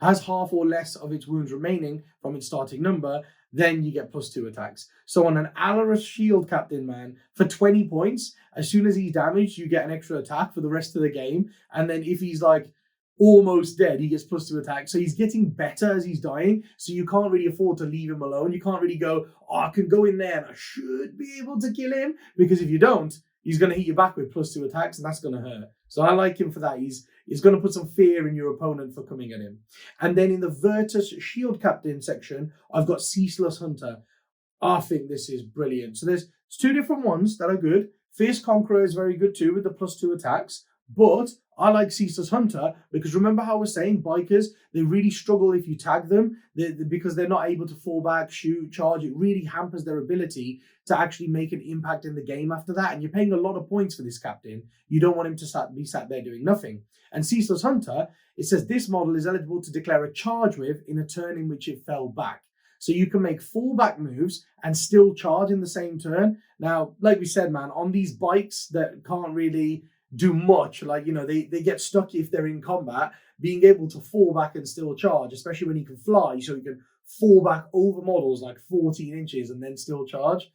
has half or less of its wounds remaining from its starting number, then you get +2 attacks. So on an Alaris Shield Captain, man, for 20 points, as soon as he's damaged, you get an extra attack for the rest of the game. And then if he's like almost dead, he gets +2 attack. So he's getting better as he's dying. So you can't really afford to leave him alone. You can't really go, I can go in there and I should be able to kill him. Because if you don't, he's going to hit you back with +2 attacks, and that's going to hurt. So I like him for that. He's going to put some fear in your opponent for coming at him. And then in the Virtus Shield Captain section, I've got Ceaseless Hunter. I think this is brilliant. So there's 2 different ones that are good. Fierce Conqueror is very good too with the +2 attacks. But I like Ceaseless Hunter because remember how I was saying bikers, they really struggle if you tag them because they're not able to fall back, shoot, charge. It really hampers their ability to actually make an impact in the game after that. And you're paying a lot of points for this captain. You don't want him to be sat there doing nothing. And Ceaseless Hunter, it says this model is eligible to declare a charge with in a turn in which it fell back. So you can make fallback moves and still charge in the same turn. Now, like we said, man, on these bikes that can't really do much, like, they get stuck if they're in combat, being able to fall back and still charge, especially when he can fly, so he can fall back over models like 14 inches and then still charge.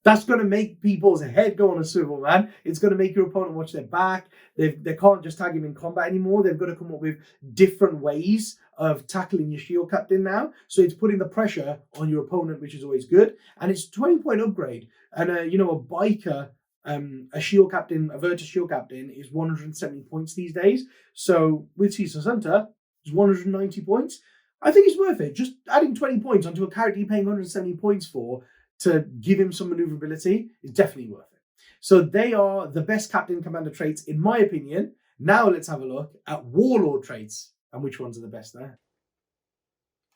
That's going to make people's head go on a swivel, man. It's going to make your opponent watch their back. They can't just tag him in combat anymore. They've got to come up with different ways of tackling your shield captain now. So it's putting the pressure on your opponent, which is always good. And it's a 20-point upgrade. And, a biker, a shield captain, a Virtus shield captain is 170 points these days. So with Ceaseless Hunter, it's 190 points. I think it's worth it. Just adding 20 points onto a character you're paying 170 points for to give him some maneuverability is definitely worth it. So they are the best captain commander traits, in my opinion. Now let's have a look at Warlord traits and which ones are the best there.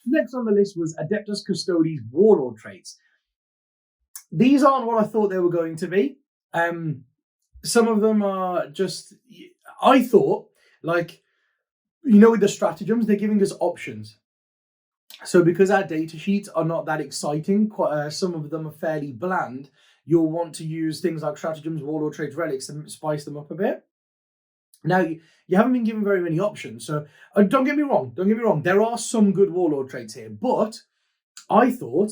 Next on the list was Adeptus Custodes Warlord traits. These aren't what I thought they were going to be. Some of them are just, I thought, like, with the stratagems, they're giving us options. So because our data sheets are not that exciting, some of them are fairly bland, you'll want to use things like stratagems, Warlord Traits, Relics to spice them up a bit. Now, you haven't been given very many options, so don't get me wrong, there are some good Warlord traits here, but I thought,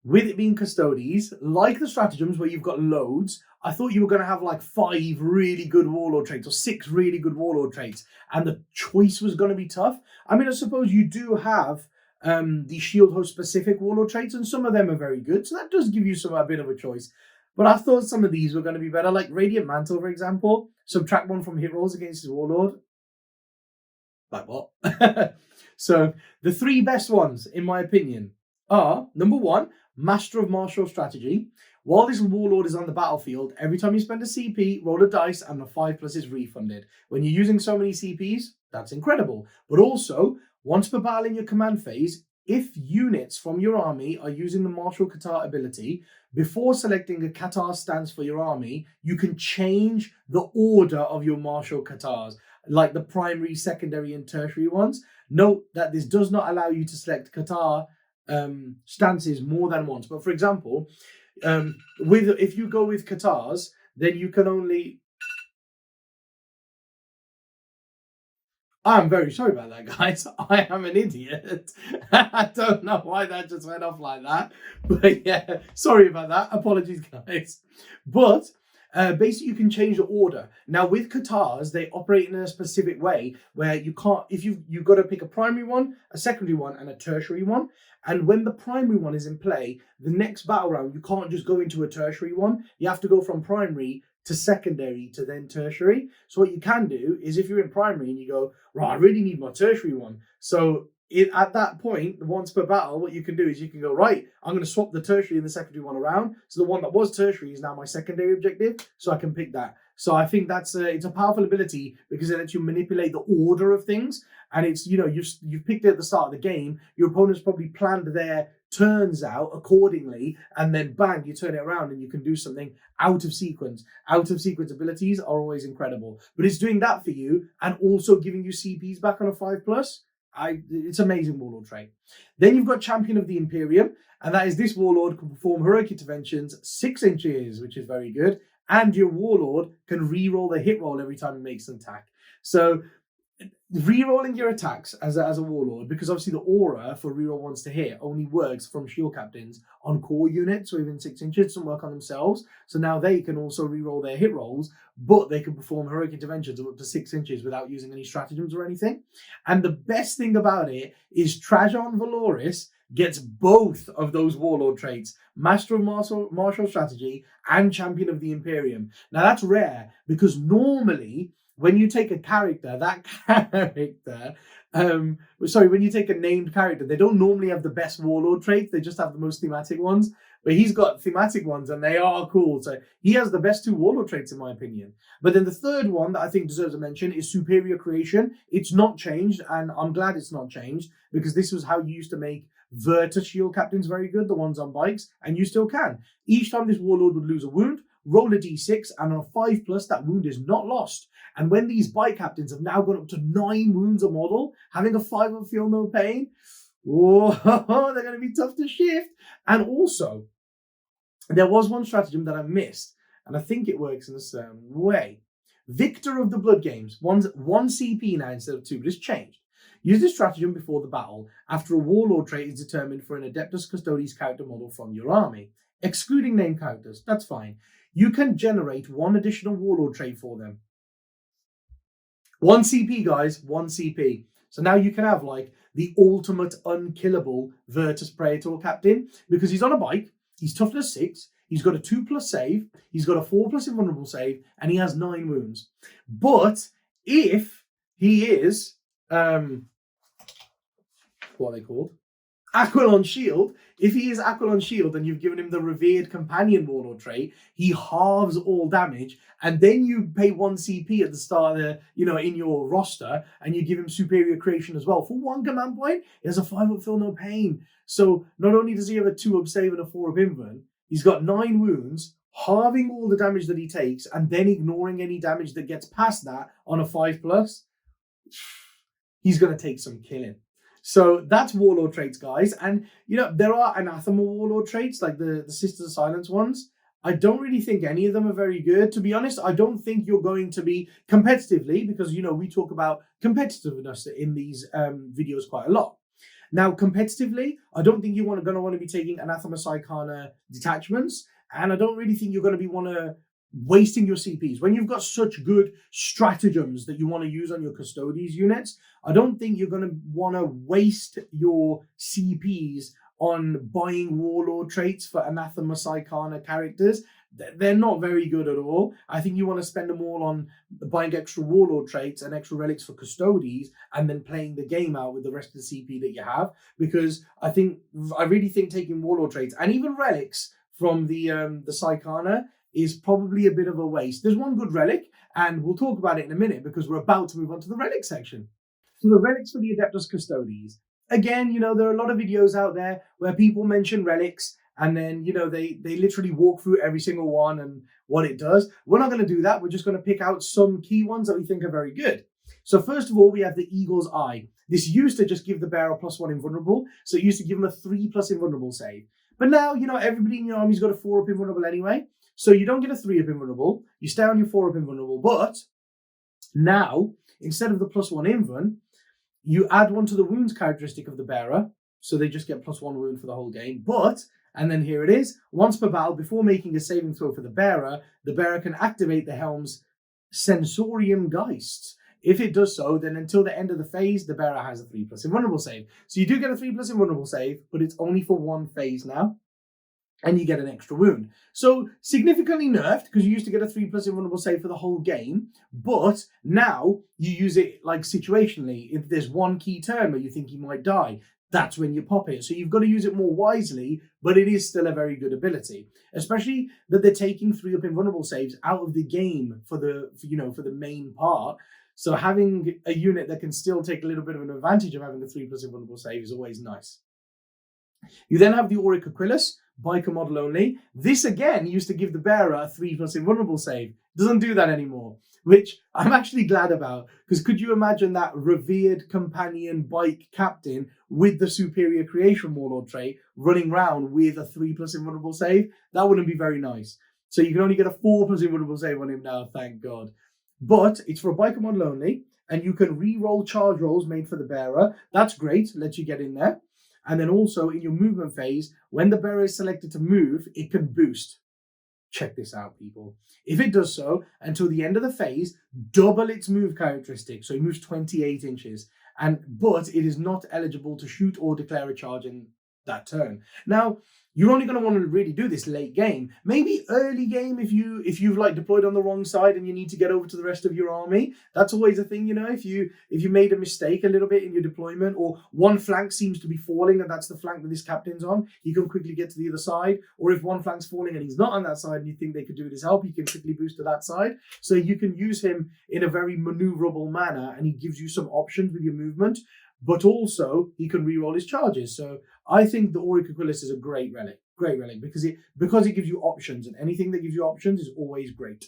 with it being Custodes, like the stratagems where you've got loads, I thought you were going to have like 5 really good Warlord traits or 6 really good Warlord traits, and the choice was going to be tough. I mean, I suppose you do have the shield host specific Warlord traits, and some of them are very good, so that does give you a bit of a choice. But I thought some of these were going to be better, like Radiant Mantle, for example. Subtract 1 from hit rolls against his Warlord. Like what? So the 3 best ones, in my opinion, are number 1, Master of Martial Strategy. While this Warlord is on the battlefield, every time you spend a CP, roll a dice and the 5+ is refunded. When you're using so many CPs, that's incredible. But also, once per battle in your command phase, if units from your army are using the Martial Katar ability, before selecting a Katar stance for your army, you can change the order of your Martial Katars, like the primary, secondary, and tertiary ones. Note that this does not allow you to select Katar stances more than once. But for example, if you go with Katars, then you can only I'm very sorry about that, guys. I am an idiot. I don't know why that just went off like that. But yeah, sorry about that. Apologies, guys. But basically, you can change the order. Now, with Katars, they operate in a specific way where you can't, if you've got to pick a primary one, a secondary one, and a tertiary one. And when the primary one is in play, the next battle round, you can't just go into a tertiary one. You have to go from primary to secondary to then tertiary. So what you can do is if you're in primary and you go, right, I really need my tertiary one. So at that point, once per battle, what you can do is you can go, right, I'm going to swap the tertiary and the secondary one around. So the one that was tertiary is now my secondary objective. So I can pick that. So I think that's it's a powerful ability because it lets you manipulate the order of things. And it's, you've picked it at the start of the game. Your opponent's probably planned their turns out accordingly, and then bang, you turn it around and you can do something out of sequence. Out of sequence abilities are always incredible, but it's doing that for you and also giving you CPs back on a 5+. It's amazing Warlord trait. Then you've got Champion of the Imperium, and that is this Warlord can perform heroic interventions 6 inches, which is very good, and your Warlord can re-roll the hit roll every time he makes an attack. So re-rolling your attacks as a Warlord, because obviously the aura for reroll ones to hit only works from shield captains on core units within 6 inches, doesn't work on themselves. So now they can also re-roll their hit rolls, but they can perform heroic interventions of up to 6 inches without using any stratagems or anything. And the best thing about it is Trajan Valoris gets both of those Warlord traits, Master of Martial Strategy and Champion of the Imperium. Now that's rare because normally when you take a character, when you take a named character, they don't normally have the best Warlord traits. They just have the most thematic ones. But he's got thematic ones and they are cool. So he has the best 2 Warlord traits in my opinion. But then the third one that I think deserves a mention is Superior Creation. It's not changed, and I'm glad it's not changed because this was how you used to make Verta shield captains very good, the ones on bikes, and you still can. Each time this Warlord would lose a wound, roll a d6, and on a 5+, that wound is not lost. And when these bike captains have now gone up to 9 wounds a model, having a 5 and feel no pain, they're going to be tough to shift. And also, there was one stratagem that I missed, and I think it works in a certain way. Victor of the Blood Games, one CP now instead of 2, but it's changed. Use this stratagem before the battle after a Warlord trait is determined for an Adeptus Custodes character model from your army. Excluding named characters, that's fine. You can generate 1 additional Warlord trait for them. 1 CP, guys, 1 CP. So now you can have like the ultimate unkillable Virtus Praetor captain because he's on a bike, he's toughness 6, he's got a 2+ save, he's got a 4+ invulnerable save, and he has 9 wounds. But if he is, what are they called? Aquilon Shield. If he is Aquilon Shield and you've given him the Revered Companion Warlord trait, he halves all damage, and then you pay 1 CP at the start of in your roster, and you give him Superior Creation as well. For 1 command point, he has a 5 up feel no pain. So not only does he have a 2 up save and a 4 up invuln, he's got 9 wounds, halving all the damage that he takes, and then ignoring any damage that gets past that on a 5+. He's going to take some killing. So that's Warlord traits, guys. And, there are Anathema Warlord traits, like the Sisters of Silence ones. I don't really think any of them are very good. To be honest, I don't think you're going to be competitively, because, we talk about competitiveness in these videos quite a lot. Now, competitively, I don't think you're going to want to be taking Anathema Psychana detachments, and I don't really think you're going to be wasting your CPs. When you've got such good stratagems that you want to use on your Custodes units, I don't think you're going to want to waste your CPs on buying Warlord traits for Anathema Psychana characters. They're not very good at all. I think you want to spend them all on buying extra Warlord traits and extra relics for Custodes, and then playing the game out with the rest of the CP that you have, because I really think taking Warlord traits and even relics from the Psychana is probably a bit of a waste. There's one good relic, and we'll talk about it in a minute because we're about to move on to the relic section. So the relics for the Adeptus Custodes. Again, there are a lot of videos out there where people mention relics, and then, they literally walk through every single one and what it does. We're not going to do that. We're just going to pick out some key ones that we think are very good. So first of all, we have the Eagle's Eye. This used to just give the bearer +1 invulnerable, so it used to give him a 3+ invulnerable save. But now, everybody in your army's got a 4 up invulnerable anyway. So you don't get a 3 up invulnerable. You stay on your 4 up invulnerable. But now, instead of the +1 invuln, you add 1 to the wounds characteristic of the bearer, so they just get +1 wound for the whole game. But, and then here it is, once per battle, before making a saving throw for the bearer can activate the helm's Sensorium Geists. If it does so, then until the end of the phase, the bearer has a 3+ invulnerable save. So you do get a 3+ invulnerable save, but it's only for 1 phase now, and you get an extra wound. So significantly nerfed, because you used to get a 3+ invulnerable save for the whole game, but now you use it like situationally. If there's one key turn where you think he might die, that's when you pop it. So you've got to use it more wisely, but it is still a very good ability, especially that they're taking 3+ invulnerable saves out of the game for the main part. So having a unit that can still take a little bit of an advantage of having a 3+ invulnerable save is always nice. You then have the Auric Aquilus, biker model only. This again used to give the bearer a 3+ invulnerable save. Doesn't do that anymore, which I'm actually glad about, because could you imagine that revered companion bike captain with the superior creation warlord trait running around with a 3+ invulnerable save? That wouldn't be very nice. So you can only get a 4+ invulnerable save on him now, thank God. But it's for a biker model only, and you can re-roll charge rolls made for the bearer. That's great, lets you get in there. And then also in your movement phase, when the bearer is selected to move, it can boost. Check this out, people. If it does so, until the end of the phase, double its move characteristic. So it moves 28 inches. But it is not eligible to shoot or declare a charge in that turn. Now, you're only going to want to really do this late game. Maybe early game if you've like deployed on the wrong side and you need to get over to the rest of your army. That's always a thing, if you made a mistake a little bit in your deployment, or one flank seems to be falling and that's the flank that this captain's on, you can quickly get to the other side. Or if one flank's falling and he's not on that side and you think they could do with his help, you can quickly boost to that side. So you can use him in a very maneuverable manner, and he gives you some options with your movement, but also he can reroll his charges. So I think the Auric Aquilus is a great relic because it gives you options, and anything that gives you options is always great.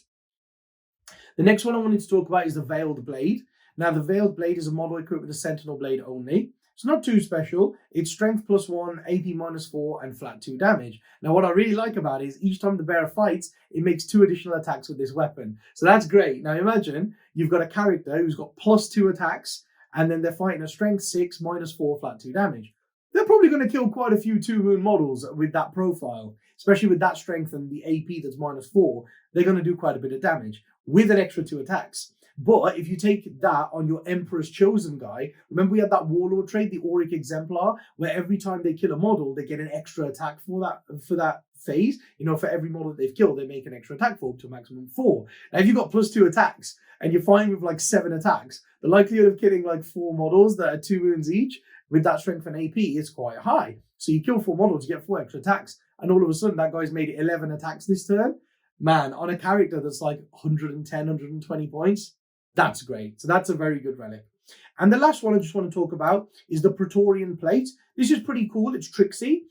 The next one I wanted to talk about is the Veiled Blade. Now, the Veiled Blade is a model equipped with a Sentinel Blade only. It's not too special. It's strength +1, AP -4, and flat 2 damage. Now, what I really like about it is each time the bearer fights, it makes 2 additional attacks with this weapon. So that's great. Now, imagine you've got a character who's got +2 attacks, and then they're fighting a strength 6, -4, flat 2 damage. They're probably going to kill quite a few 2-wound models with that profile, especially with that strength and the AP that's -4. They're going to do quite a bit of damage with an extra 2 attacks. But if you take that on your Emperor's Chosen guy, remember we had that Warlord trait, the Auric Exemplar, where every time they kill a model, they get an extra attack for that phase. For every model that they've killed, they make an extra attack for up to a maximum 4. Now, if you've got +2 attacks and you're fighting with like 7 attacks, the likelihood of killing like 4 models that are 2 wounds each with that strength and AP is quite high. So you kill 4 models, you get 4 extra attacks, and all of a sudden that guy's made 11 attacks this turn. Man, on a character that's like 110, 120 points, that's great. So that's a very good relic. And the last one I just want to talk about is the Praetorian Plate. This is pretty cool. It's tricksy.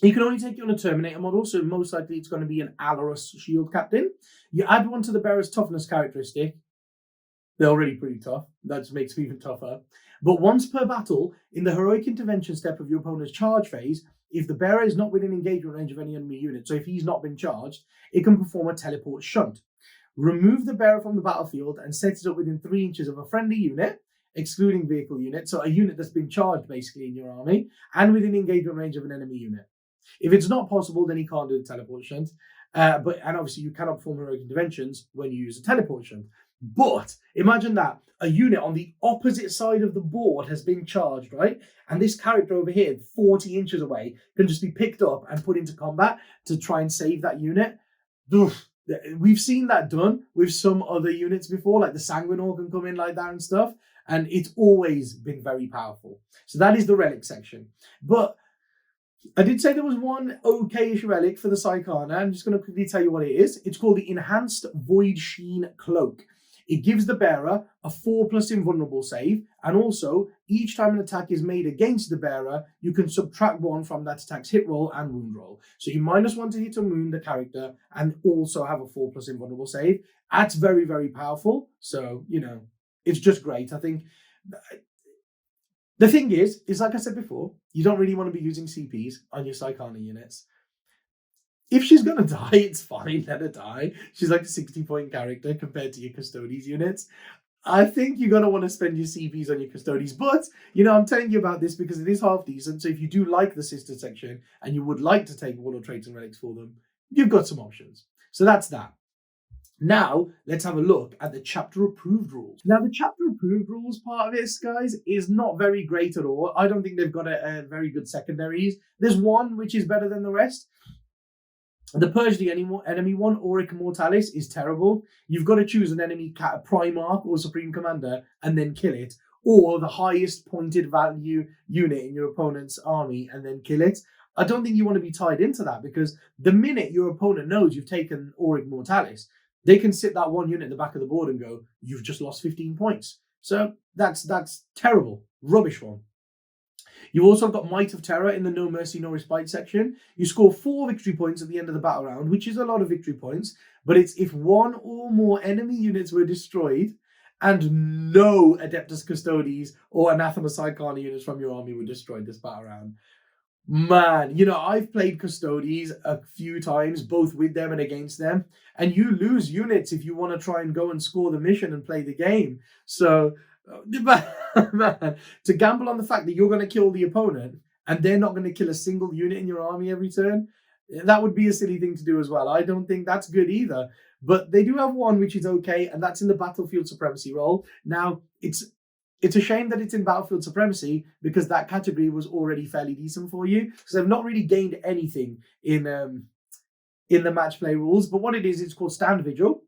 You can only take it on a Terminator model, so most likely it's going to be an Alarus shield captain. You add 1 to the bearer's toughness characteristic. They're already pretty tough. That just makes them even tougher. But once per battle, in the heroic intervention step of your opponent's charge phase, if the bearer is not within engagement range of any enemy unit, so if he's not been charged, it can perform a teleport shunt. Remove the bearer from the battlefield and set it up within 3 inches of a friendly unit, excluding vehicle unit, so a unit that's been charged basically in your army, and within engagement range of an enemy unit. If it's not possible, then he can't do the teleport shunt. And obviously you cannot perform heroic interventions when you use a teleport shunt. But imagine that a unit on the opposite side of the board has been charged, right? And this character over here, 40 inches away, can just be picked up and put into combat to try and save that unit. Oof. We've seen that done with some other units before, like the Sanguinor can come in like that and stuff, and it's always been very powerful. So that is the relic section. But I did say there was one okay-ish relic for the Psychana. I'm just going to quickly tell you what it is. It's called the Enhanced Void Sheen Cloak. It gives the bearer a 4+ invulnerable save, and also each time an attack is made against the bearer, you can subtract 1 from that attack's hit roll and wound roll. So you -1 to hit and wound the character, and also have a 4+ invulnerable save. That's very, very powerful. So, it's just great. I think the thing is like I said before, you don't really want to be using CPs on your Psychana units. If she's going to die, it's fine, let her die. She's like a 60-point character compared to your Custodes units. I think you're going to want to spend your CPs on your Custodes, but, you know, I'm telling you about this because it is half decent. So if you do like the sister section and you would like to take Warlord Traits and Relics for them, you've got some options. So that's that. Now, let's have a look at the chapter approved rules. Now, the chapter approved rules part of this, guys, is not very great at all. I don't think they've got a very good secondaries. There's one which is better than the rest. The Purge the enemy one, Auric Mortalis, is terrible. You've got to choose an enemy Primarch or Supreme Commander and then kill it, or the highest pointed value unit in your opponent's army and then kill it. I don't think you want to be tied into that, because the minute your opponent knows you've taken Auric Mortalis, they can sit that one unit at the back of the board and go, you've just lost 15 points. So that's terrible. Rubbish one. You've also got Might of Terror in the No Mercy, No Respite section. You score 4 victory points at the end of the battle round, which is a lot of victory points, but it's if one or more enemy units were destroyed and no Adeptus Custodes or Anathema Psychana units from your army were destroyed this battle round. Man, you know, I've played Custodes a few times, both with them and against them, and you lose units if you want to try and go and score the mission and play the game. So, man, to gamble on the fact that you're going to kill the opponent and they're not going to kill a single unit in your army every turn, that would be a silly thing to do as well. I don't think that's good either. But they do have one which is okay, and that's in the Battlefield Supremacy role. Now, it's a shame that it's in Battlefield Supremacy, because that category was already fairly decent for you, because they've not really gained anything in the match play rules. But what it is, it's called Stand Vigil,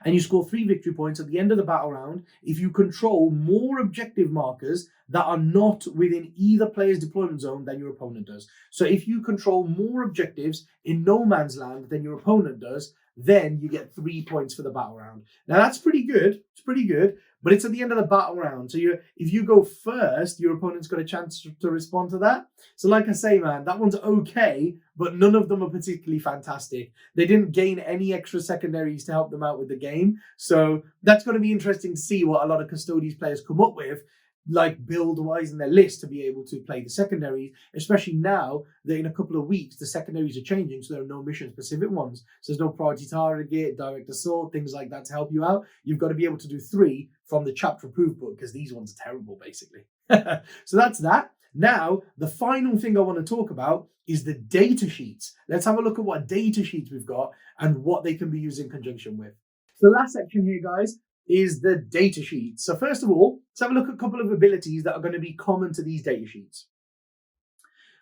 and you score 3 victory points at the end of the battle round if you control more objective markers that are not within either player's deployment zone than your opponent does. So if you control more objectives in no man's land than your opponent does, then you get 3 points for the battle round. Now that's pretty good. It's pretty good, but it's at the end of the battle round. So if you go first, your opponent's got a chance to respond to that. So like I say, man, that one's okay, but none of them are particularly fantastic. They didn't gain any extra secondaries to help them out with the game. So that's going to be interesting to see what a lot of Custodes players come up with, like build-wise in their list, to be able to play the secondaries, especially now that in a couple of weeks the secondaries are changing, so there are no mission-specific ones. So there's no priority target, direct assault, things like that to help you out. You've got to be able to do 3 from the chapter approved book, because these ones are terrible, basically. So that's that. Now, the final thing I want to talk about is the data sheets. Let's have a look at what data sheets we've got and what they can be used in conjunction with. So the last section here, guys, is the data sheets. So first of all, let's have a look at a couple of abilities that are going to be common to these data sheets.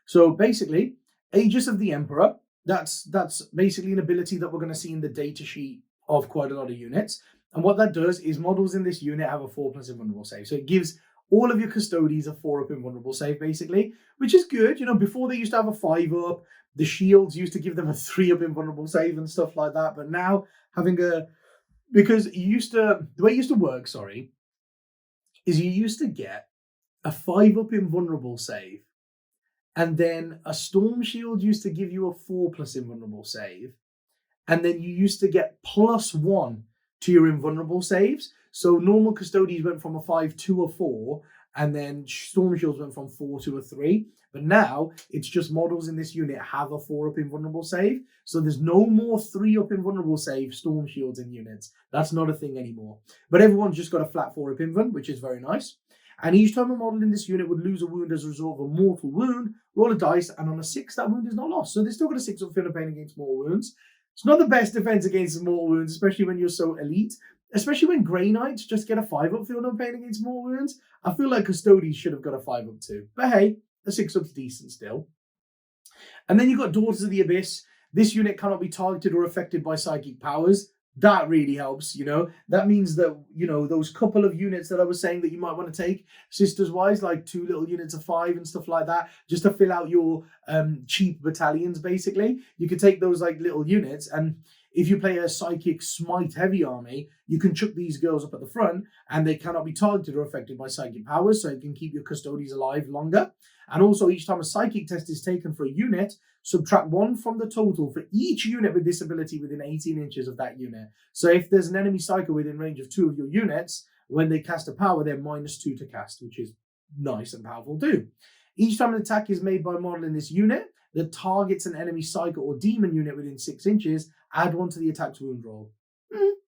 So basically, Aegis of the Emperor, that's basically an ability that we're going to see in the data sheet of quite a lot of units. And what that does is models in this unit have a 4+ invulnerable save. So it gives all of your Custodes a 4+ invulnerable save, basically, which is good. You know, before they used to have a 5+, the shields used to give them a 3+ invulnerable save and stuff like that. But now having because the way it used to work, is you used to get a 5+ invulnerable save, and then a Storm Shield used to give you a 4+ invulnerable save, and then you used to get +1 to your invulnerable saves. So normal Custodes went from a 5 to a 4, and then Storm Shields went from 4 to a 3. But now it's just models in this unit have a 4+ invulnerable save. So there's no more 3+ invulnerable save Storm Shields in units. That's not a thing anymore. But everyone's just got a flat 4+ invuln, which is very nice. And each time a model in this unit would lose a wound as a result of a mortal wound, roll a dice, and on a 6, that wound is not lost. So they've still got a 6 feeling of pain against mortal wounds. It's not the best defense against mortal wounds, especially when you're so elite. Especially when Grey Knights just get a 5+ feel no pain against mortal wounds. I feel like Custodes should have got a 5+ too. But hey, a 6+'s decent still. And then you've got Daughters of the Abyss. This unit cannot be targeted or affected by psychic powers. That really helps, you know. That means that, you know, those couple of units that I was saying that you might want to take, sisters-wise, like 2 little units of 5 and stuff like that, just to fill out your cheap battalions, basically. You could take those, like, little units, and if you play a Psychic Smite heavy army, you can chuck these girls up at the front, and they cannot be targeted or affected by psychic powers, so you can keep your Custodes alive longer. And also, each time a psychic test is taken for a unit, subtract 1 from the total for each unit with this ability within 18 inches of that unit. So if there's an enemy psycho within range of 2 of your units, when they cast a power, they're -2 to cast, which is nice and powerful too. Each time an attack is made by a model in this unit that targets an enemy psycho or demon unit within 6 inches, add 1 to the attack's wound roll.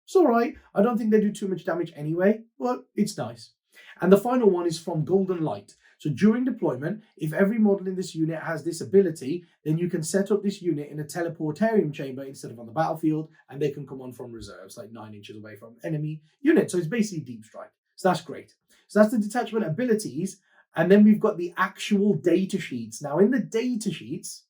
It's all right. I don't think they do too much damage anyway, but it's nice. And the final one is from Golden Light. So during deployment, if every model in this unit has this ability, then you can set up this unit in a teleportarium chamber instead of on the battlefield, and they can come on from reserves, like 9 inches away from enemy units. So it's basically deep strike. So that's great. So that's the detachment abilities. And then we've got the actual data sheets. Now in the data sheets,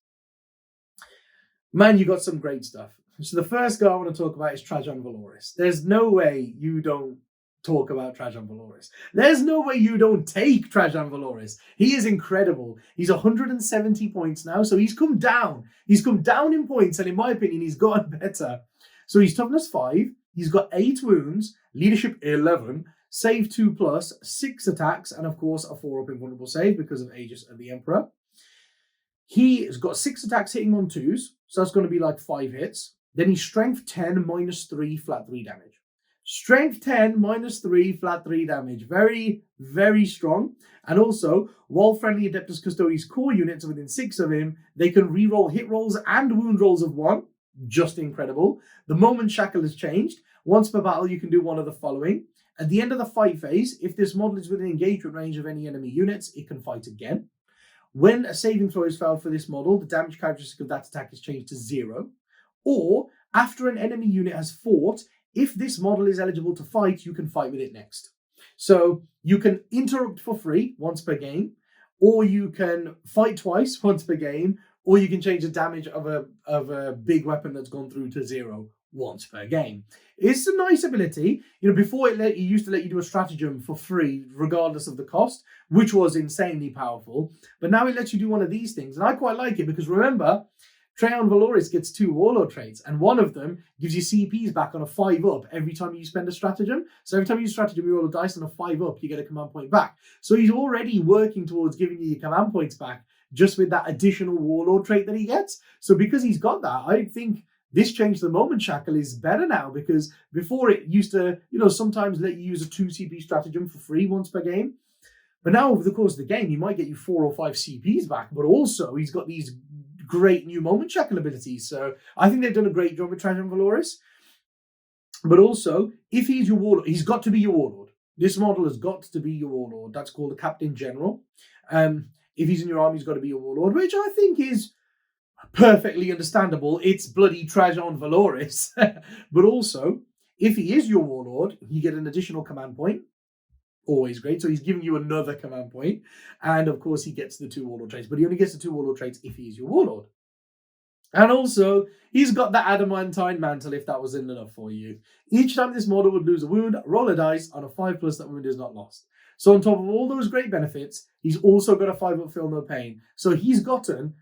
man, you got some great stuff. So the first guy I want to talk about is Trajan Valoris. There's no way you don't talk about Trajan Valoris. There's no way you don't take Trajan Valoris. He is incredible. He's 170 points now, so he's come down. He's come down in points, and in my opinion, he's gotten better. So he's toughness 5, he's got 8 wounds, leadership 11, save 2+, 6 attacks, and of course a 4-up invulnerable save because of Aegis of the Emperor. He has got 6 attacks hitting on 2s, so that's going to be like 5 hits. Then he's strength 10, -3, flat 3 damage. Strength 10, -3, flat 3 damage. Very, very strong. And also, while friendly Adeptus Custodes core units are within 6 of him, they can reroll hit rolls and wound rolls of 1. Just incredible. The moment shackle has changed. Once per battle, you can do one of the following. At the end of the fight phase, if this model is within engagement range of any enemy units, it can fight again. When a saving throw is failed for this model, the damage characteristic of that attack is changed to 0. Or, after an enemy unit has fought, if this model is eligible to fight, you can fight with it next. So you can interrupt for free once per game, or you can fight twice once per game, or you can change the damage of a big weapon that's gone through to 0 once per game. It's a nice ability. You know, before it used to let you do a stratagem for free, regardless of the cost, which was insanely powerful. But now it lets you do one of these things, and I quite like it because remember, Trajan Valoris gets 2 Warlord Traits, and one of them gives you CPs back on a 5-up every time you spend a stratagem. So every time you use stratagem, you roll a dice on a 5-up, you get a command point back. So he's already working towards giving you your command points back just with that additional Warlord Trait that he gets. So because he's got that, I think this change the moment shackle is better now, because before it used to, you know, sometimes let you use a 2 CP stratagem for free once per game. But now over the course of the game, he might get you 4 or 5 CPs back, but also he's got these great new moment shackle abilities. So I think they've done a great job with Trajan Valoris. But also, if he's your warlord, he's got to be your warlord. This model has got to be your warlord. That's called a captain general. If he's in your army, he's got to be your warlord, which I think is perfectly understandable. It's bloody Trajan Valoris. But also, if he is your warlord, you get an additional command point. Always great. So he's giving you another command point. And of course, he gets the 2 Warlord Traits. But he only gets the 2 Warlord Traits if he is your Warlord. And also, he's got the Adamantine Mantle if that wasn't enough for you. Each time this model would lose a wound, roll a dice. On a 5+, that wound is not lost. So on top of all those great benefits, he's also got a 5-up Feel No Pain. So he's gotten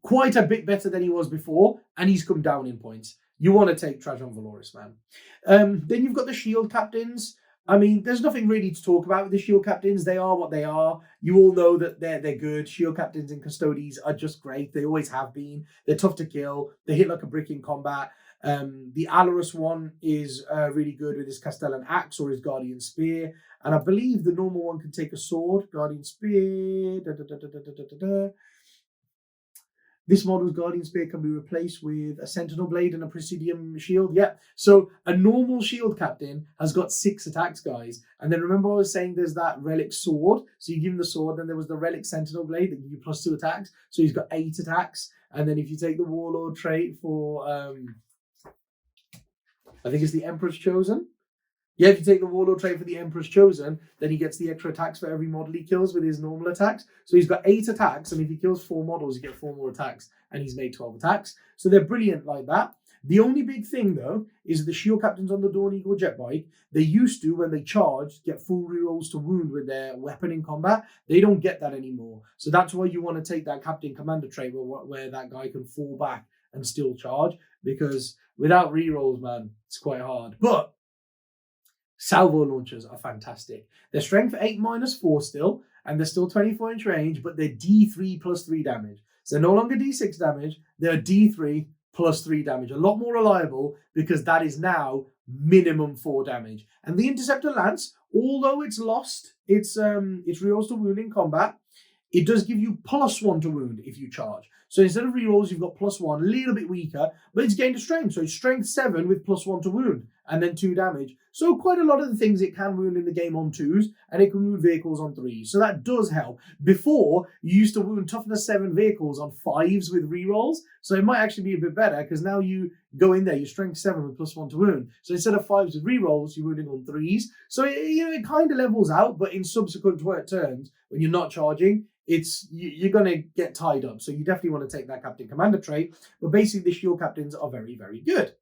quite a bit better than he was before, and he's come down in points. You want to take Trajan Valoris, man. Then you've got the Shield Captains. I mean, there's nothing really to talk about with the Shield Captains. They are what they are. You all know that they're good. Shield Captains and Custodes are just great. They always have been. They're tough to kill. They hit like a brick in combat. The Alarus one is really good with his Castellan Axe or his Guardian Spear. And I believe the normal one can take a sword. Guardian Spear. This model's Guardian Spear can be replaced with a Sentinel Blade and a Presidium Shield. Yeah, so a normal Shield Captain has got 6 attacks, guys. And then remember I was saying there's that Relic Sword. So you give him the sword, then there was the Relic Sentinel Blade that give you +2 attacks. So he's got 8 attacks. And then if you take the Warlord trait for, I think it's the Emperor's Chosen. Yeah, if you take the Warlord trait for the Emperor's Chosen, then he gets the extra attacks for every model he kills with his normal attacks. So he's got 8 attacks, and if he kills 4 models, you get 4 more attacks, and he's made 12 attacks. So they're brilliant like that. The only big thing, though, is the Shield Captains on the Dawn Eagle jet bike, they used to, when they charged, get full rerolls to wound with their weapon in combat. They don't get that anymore. So that's why you want to take that Captain Commander trait where that guy can fall back and still charge, because without rerolls, man, it's quite hard. But salvo launchers are fantastic. They're strength 8 -4 still, and they're still 24-inch range, but they're D3 +3 damage. So no longer D6 damage, they're D3 +3 damage. A lot more reliable because that is now minimum 4 damage. And the Interceptor Lance, although it's lost its rerolls to wound in combat, it does give you +1 to wound if you charge. So instead of rerolls, you've got +1, a little bit weaker, but it's gained a strength. So it's strength 7 with +1 to wound, and then 2 damage. So quite a lot of the things it can wound in the game on 2s, and it can wound vehicles on 3s. So that does help. Before, you used to wound toughness 7 vehicles on 5s with rerolls. So it might actually be a bit better, because now you go in there, you're strength 7 with +1 to wound. So instead of 5s with rerolls, you're wounding on 3s. So it kind of levels out, but in subsequent turns, when you're not charging, you're going to get tied up. So you definitely want to take that Captain Commander trait. But basically, the shield captains are very, very good.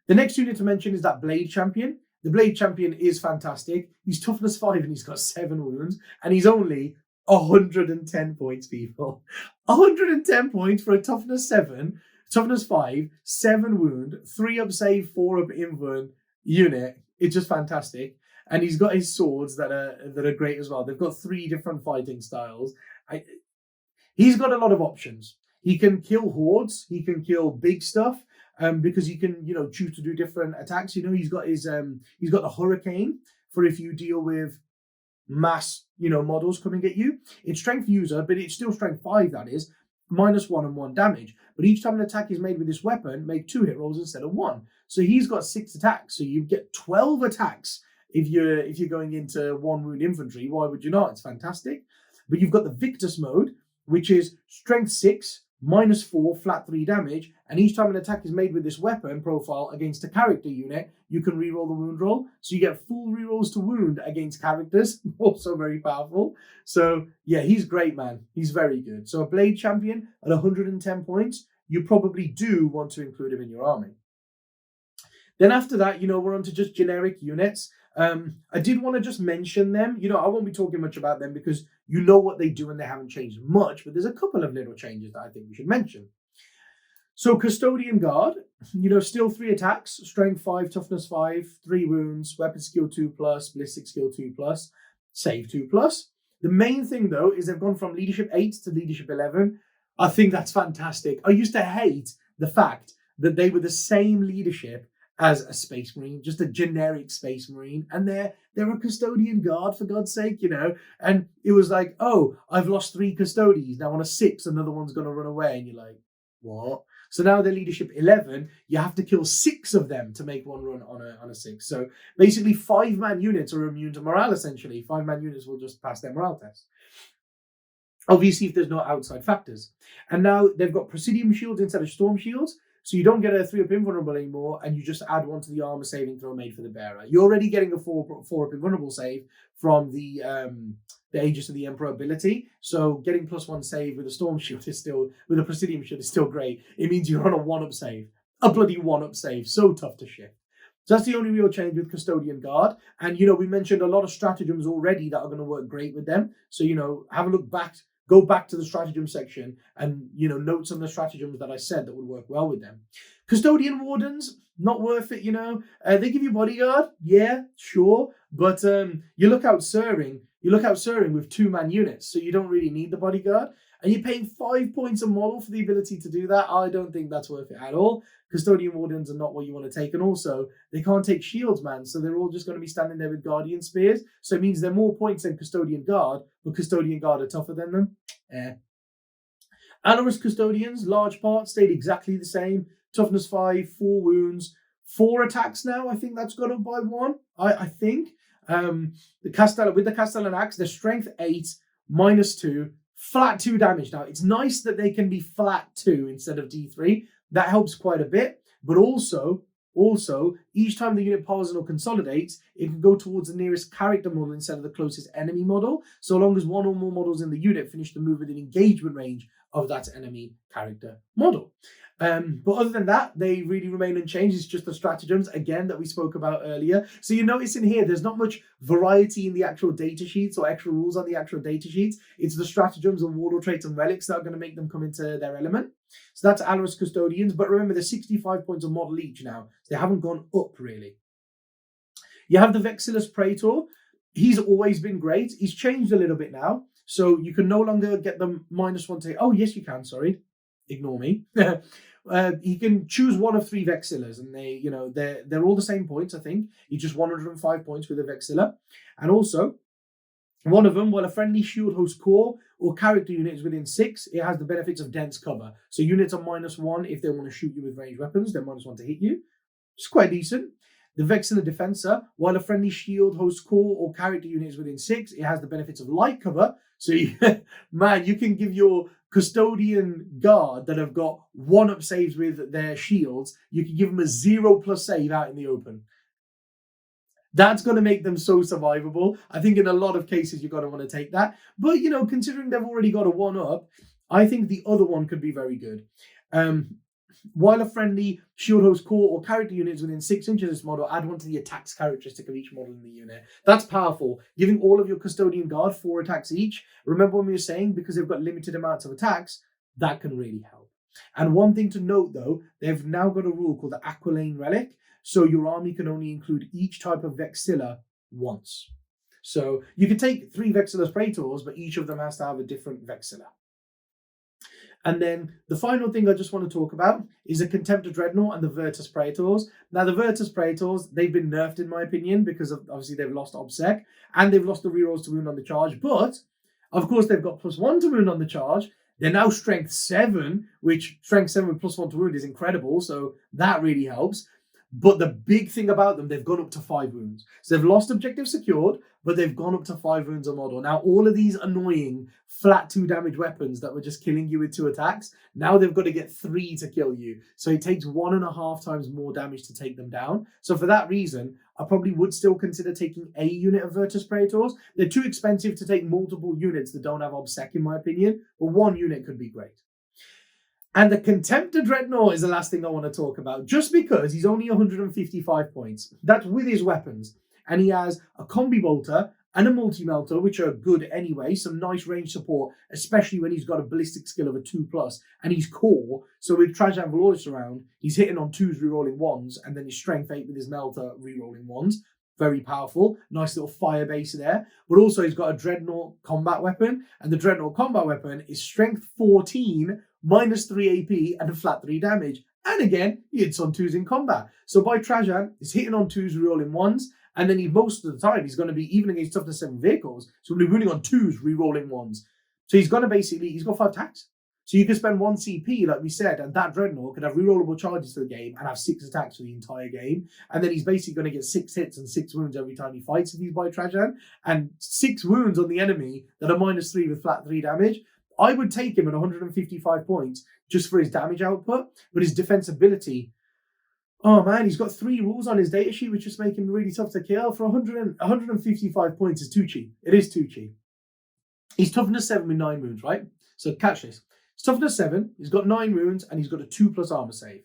The next unit to mention is that Blade Champion. The Blade Champion is fantastic. He's toughness 5 and he's got 7 wounds. And he's only 110 points, people. 110 points for a toughness 7, toughness 5, 7 wound, 3 up save, 4 up invuln unit. It's just fantastic. And he's got his swords that are great as well. They've got 3 different fighting styles. He's got a lot of options. He can kill hordes. He can kill big stuff. Because you can, choose to do different attacks. He's got the Hurricane for if you deal with mass, models coming at you. It's strength user, but it's still strength 5, that is, -1 and 1 damage. But each time an attack is made with this weapon, make 2 hit rolls instead of 1. So he's got 6 attacks. So you get 12 attacks if you're going into 1 wound infantry. Why would you not? It's fantastic. But you've got the Victus mode, which is strength 6, -4, flat 3 damage, and each time an attack is made with this weapon profile against a character unit, you can reroll the wound roll. So you get full rerolls to wound against characters, also very powerful. So yeah, he's great, man. He's very good. So a Blade Champion at 110 points, you probably do want to include him in your army. Then after that, we're on to just generic units. I did want to just mention them. I won't be talking much about them because you know what they do and they haven't changed much, but there's a couple of little changes that I think we should mention. So Custodian Guard, still 3 attacks, strength 5, toughness 5, 3 wounds, weapon skill 2+, ballistic skill 2+, save 2+. The main thing though is they've gone from leadership 8 to leadership 11. I think that's fantastic. I used to hate the fact that they were the same leadership as a Space Marine, just a generic Space Marine, and they're a Custodian Guard, for God's sake, and it was like, oh, I've lost 3 Custodies, now on a 6 another one's going to run away, and you're like, what? So now they're leadership 11, you have to kill 6 of them to make one run on a 6. So basically 5-man units are immune to morale, essentially. 5-man units will just pass their morale test. Obviously, if there's no outside factors. And now they've got Presidium Shields instead of Storm Shields. So you don't get a 3-up invulnerable anymore, and you just add 1 to the armor saving throw made for the bearer. You're already getting a 4-up invulnerable save from the Aegis of the Emperor ability. So getting +1 save with a Storm Shield with a Presidium Shield is still great. It means you're on a 1-up save. A bloody 1-up save. So tough to shift. So that's the only real change with Custodian Guard. And, we mentioned a lot of stratagems already that are going to work great with them. So, have a look back. Go back to the stratagem section and, note some of the stratagems that I said that would work well with them. Custodian Wardens, not worth it, They give you bodyguard, yeah, sure. But you look out Sirring with 2-man units, so you don't really need the bodyguard. And you're paying 5 points a model for the ability to do that. I don't think that's worth it at all. Custodian Wardens are not what you want to take. And also, they can't take shields, man. So they're all just going to be standing there with Guardian Spears. So it means they're more points than Custodian Guard, but Custodian Guard are tougher than them. Alorus Custodians, large part, stayed exactly the same. Toughness 5, 4 wounds, 4 attacks now. I think that's gone up by 1. I think. With the Castellan Axe, they're strength 8, -2, flat 2 damage. Now, it's nice that they can be flat 2 instead of D3. That helps quite a bit. But also, each time the unit pauses or consolidates, it can go towards the nearest character model instead of the closest enemy model, so long as 1 or more models in the unit finish the move within engagement range of that enemy character model. But other than that, they really remain unchanged. It's just the stratagems, again, that we spoke about earlier. So you notice in here, there's not much variety in the actual data sheets or extra rules on the actual data sheets. It's the stratagems and Warlord Traits and Relics that are going to make them come into their element. So that's Alorus Custodians. But remember, they're 65 points a model each now. So they haven't gone up, really. You have the Vexillus Praetor. He's always been great. He's changed a little bit now. So you can no longer get them -1 to... Oh, yes, you can. Sorry. Ignore me. You can choose one of 3 Vexillas, and they're all the same points, I think. He's just 105 points with a Vexilla. And also, One of them, while a friendly shield host core or character unit is within 6, it has the benefits of dense cover. So units are -1 if they want to shoot you with ranged weapons, they're -1 to hit you. It's quite decent. The Vexilla Defensor, while a friendly shield host core or character unit is within 6, it has the benefits of light cover. So, man, you can give your custodian guard that have got 1-up saves with their shields, you can give them a 0+ save out in the open. That's going to make them so survivable. I think in a lot of cases, you're going to want to take that. But, considering they've already got a 1-up, I think the other one could be very good. While a friendly shield host core or character unit is within 6 inches of this model, add 1 to the attacks characteristic of each model in the unit. That's powerful. Giving all of your custodian guard 4 attacks each. Remember when we were saying, because they've got limited amounts of attacks, that can really help. And one thing to note, though, they've now got a rule called the Aquilane Relic. So your army can only include each type of Vexilla once. So you can take 3 Vexilla Praetors, but each of them has to have a different Vexilla. And then the final thing I just want to talk about is the Contemptor Dreadnought and the Virtus Praetors. Now, the Virtus Praetors, they've been nerfed in my opinion because obviously they've lost OBSEC and they've lost the rerolls to wound on the charge. But, of course, they've got +1 to wound on the charge. They're now Strength 7, which Strength 7 with +1 to wound is incredible. So that really helps. But the big thing about them, they've gone up to 5 wounds. So they've lost objective secured, but they've gone up to 5 wounds a model. Now, all of these annoying flat 2 damage weapons that were just killing you with 2 attacks, now they've got to get 3 to kill you. So it takes 1.5 times more damage to take them down. So for that reason, I probably would still consider taking a unit of Virtus Praetors. They're too expensive to take multiple units that don't have OBSEC, in my opinion, but 1 unit could be great. And the Contemptor Dreadnought is the last thing I want to talk about, just because he's only 155 points. That's with his weapons. And he has a Combi Bolter and a Multi-Melter, which are good anyway, some nice range support, especially when he's got a ballistic skill of a 2+, and he's core, so with Trajan Valorous around, he's hitting on 2s, rerolling 1s, and then his Strength 8 with his Melter, rerolling 1s. Very powerful, nice little fire base there. But also he's got a Dreadnought combat weapon, and the Dreadnought combat weapon is Strength 14, -3 AP, and a flat 3 damage. And again, he hits on 2s in combat. So by Trajan, he's hitting on 2s, rerolling 1s, and then most of the time, he's going to be, even against toughness 7 vehicles, so he'll be running on 2s, rerolling 1s. So he's going to basically, he's got 5 attacks. So you can spend 1 CP, like we said, and that Dreadnought can have rerollable charges for the game and have 6 attacks for the entire game. And then he's basically going to get 6 hits and 6 wounds every time he fights if he's by Trajan. And 6 wounds on the enemy that are -3 with flat 3 damage. I would take him at 155 points just for his damage output, but his defensibility, oh man, he's got 3 rules on his datasheet, which just make him really tough to kill. For 155 points is too cheap. It is too cheap. He's toughness 7 with 9 wounds, right? So catch this. He's toughness 7, he's got 9 wounds, and he's got a 2+ armor save.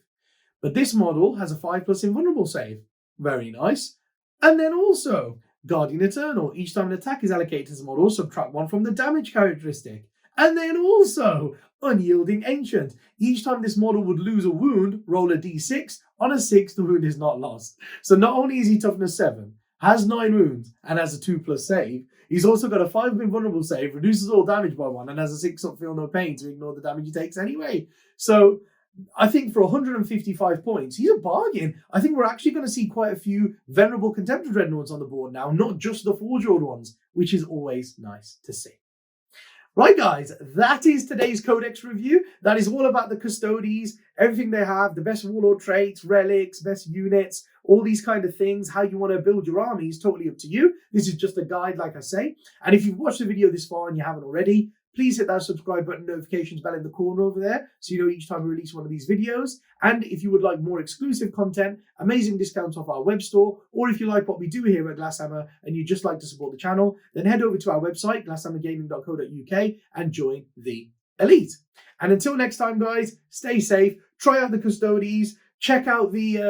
But this model has a 5+ invulnerable save. Very nice. And then also, Guardian Eternal. Each time an attack is allocated to this model, subtract 1 from the damage characteristic. And then also, Unyielding Ancient. Each time this model would lose a wound, roll a d6. On a 6, the wound is not lost. So not only is he toughness 7, has 9 wounds, and has a 2+ save, he's also got a 5 invulnerable save, reduces all damage by 1, and has a 6-up feel no pain to ignore the damage he takes anyway. So I think for 155 points, he's a bargain. I think we're actually going to see quite a few venerable Contemptor Dreadnoughts on the board now, not just the Forge-Rolled ones, which is always nice to see. Right, guys, that is today's Codex review. That is all about the Custodes, everything they have, the best Warlord traits, relics, best units, all these kind of things. How you want to build your army is totally up to you. This is just a guide, like I say. And if you've watched the video this far and you haven't already, please hit that subscribe button, notifications bell in the corner over there, so you know each time we release one of these videos. And if you would like more exclusive content, amazing discounts off our web store, or if you like what we do here at Glasshammer and you'd just like to support the channel, then head over to our website, glasshammergaming.co.uk, and join the elite. And until next time, guys, stay safe, try out the Custodes, check out the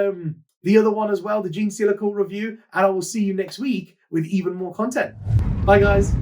other one as well, the Genestealer Cult review, and I will see you next week with even more content. Bye, guys.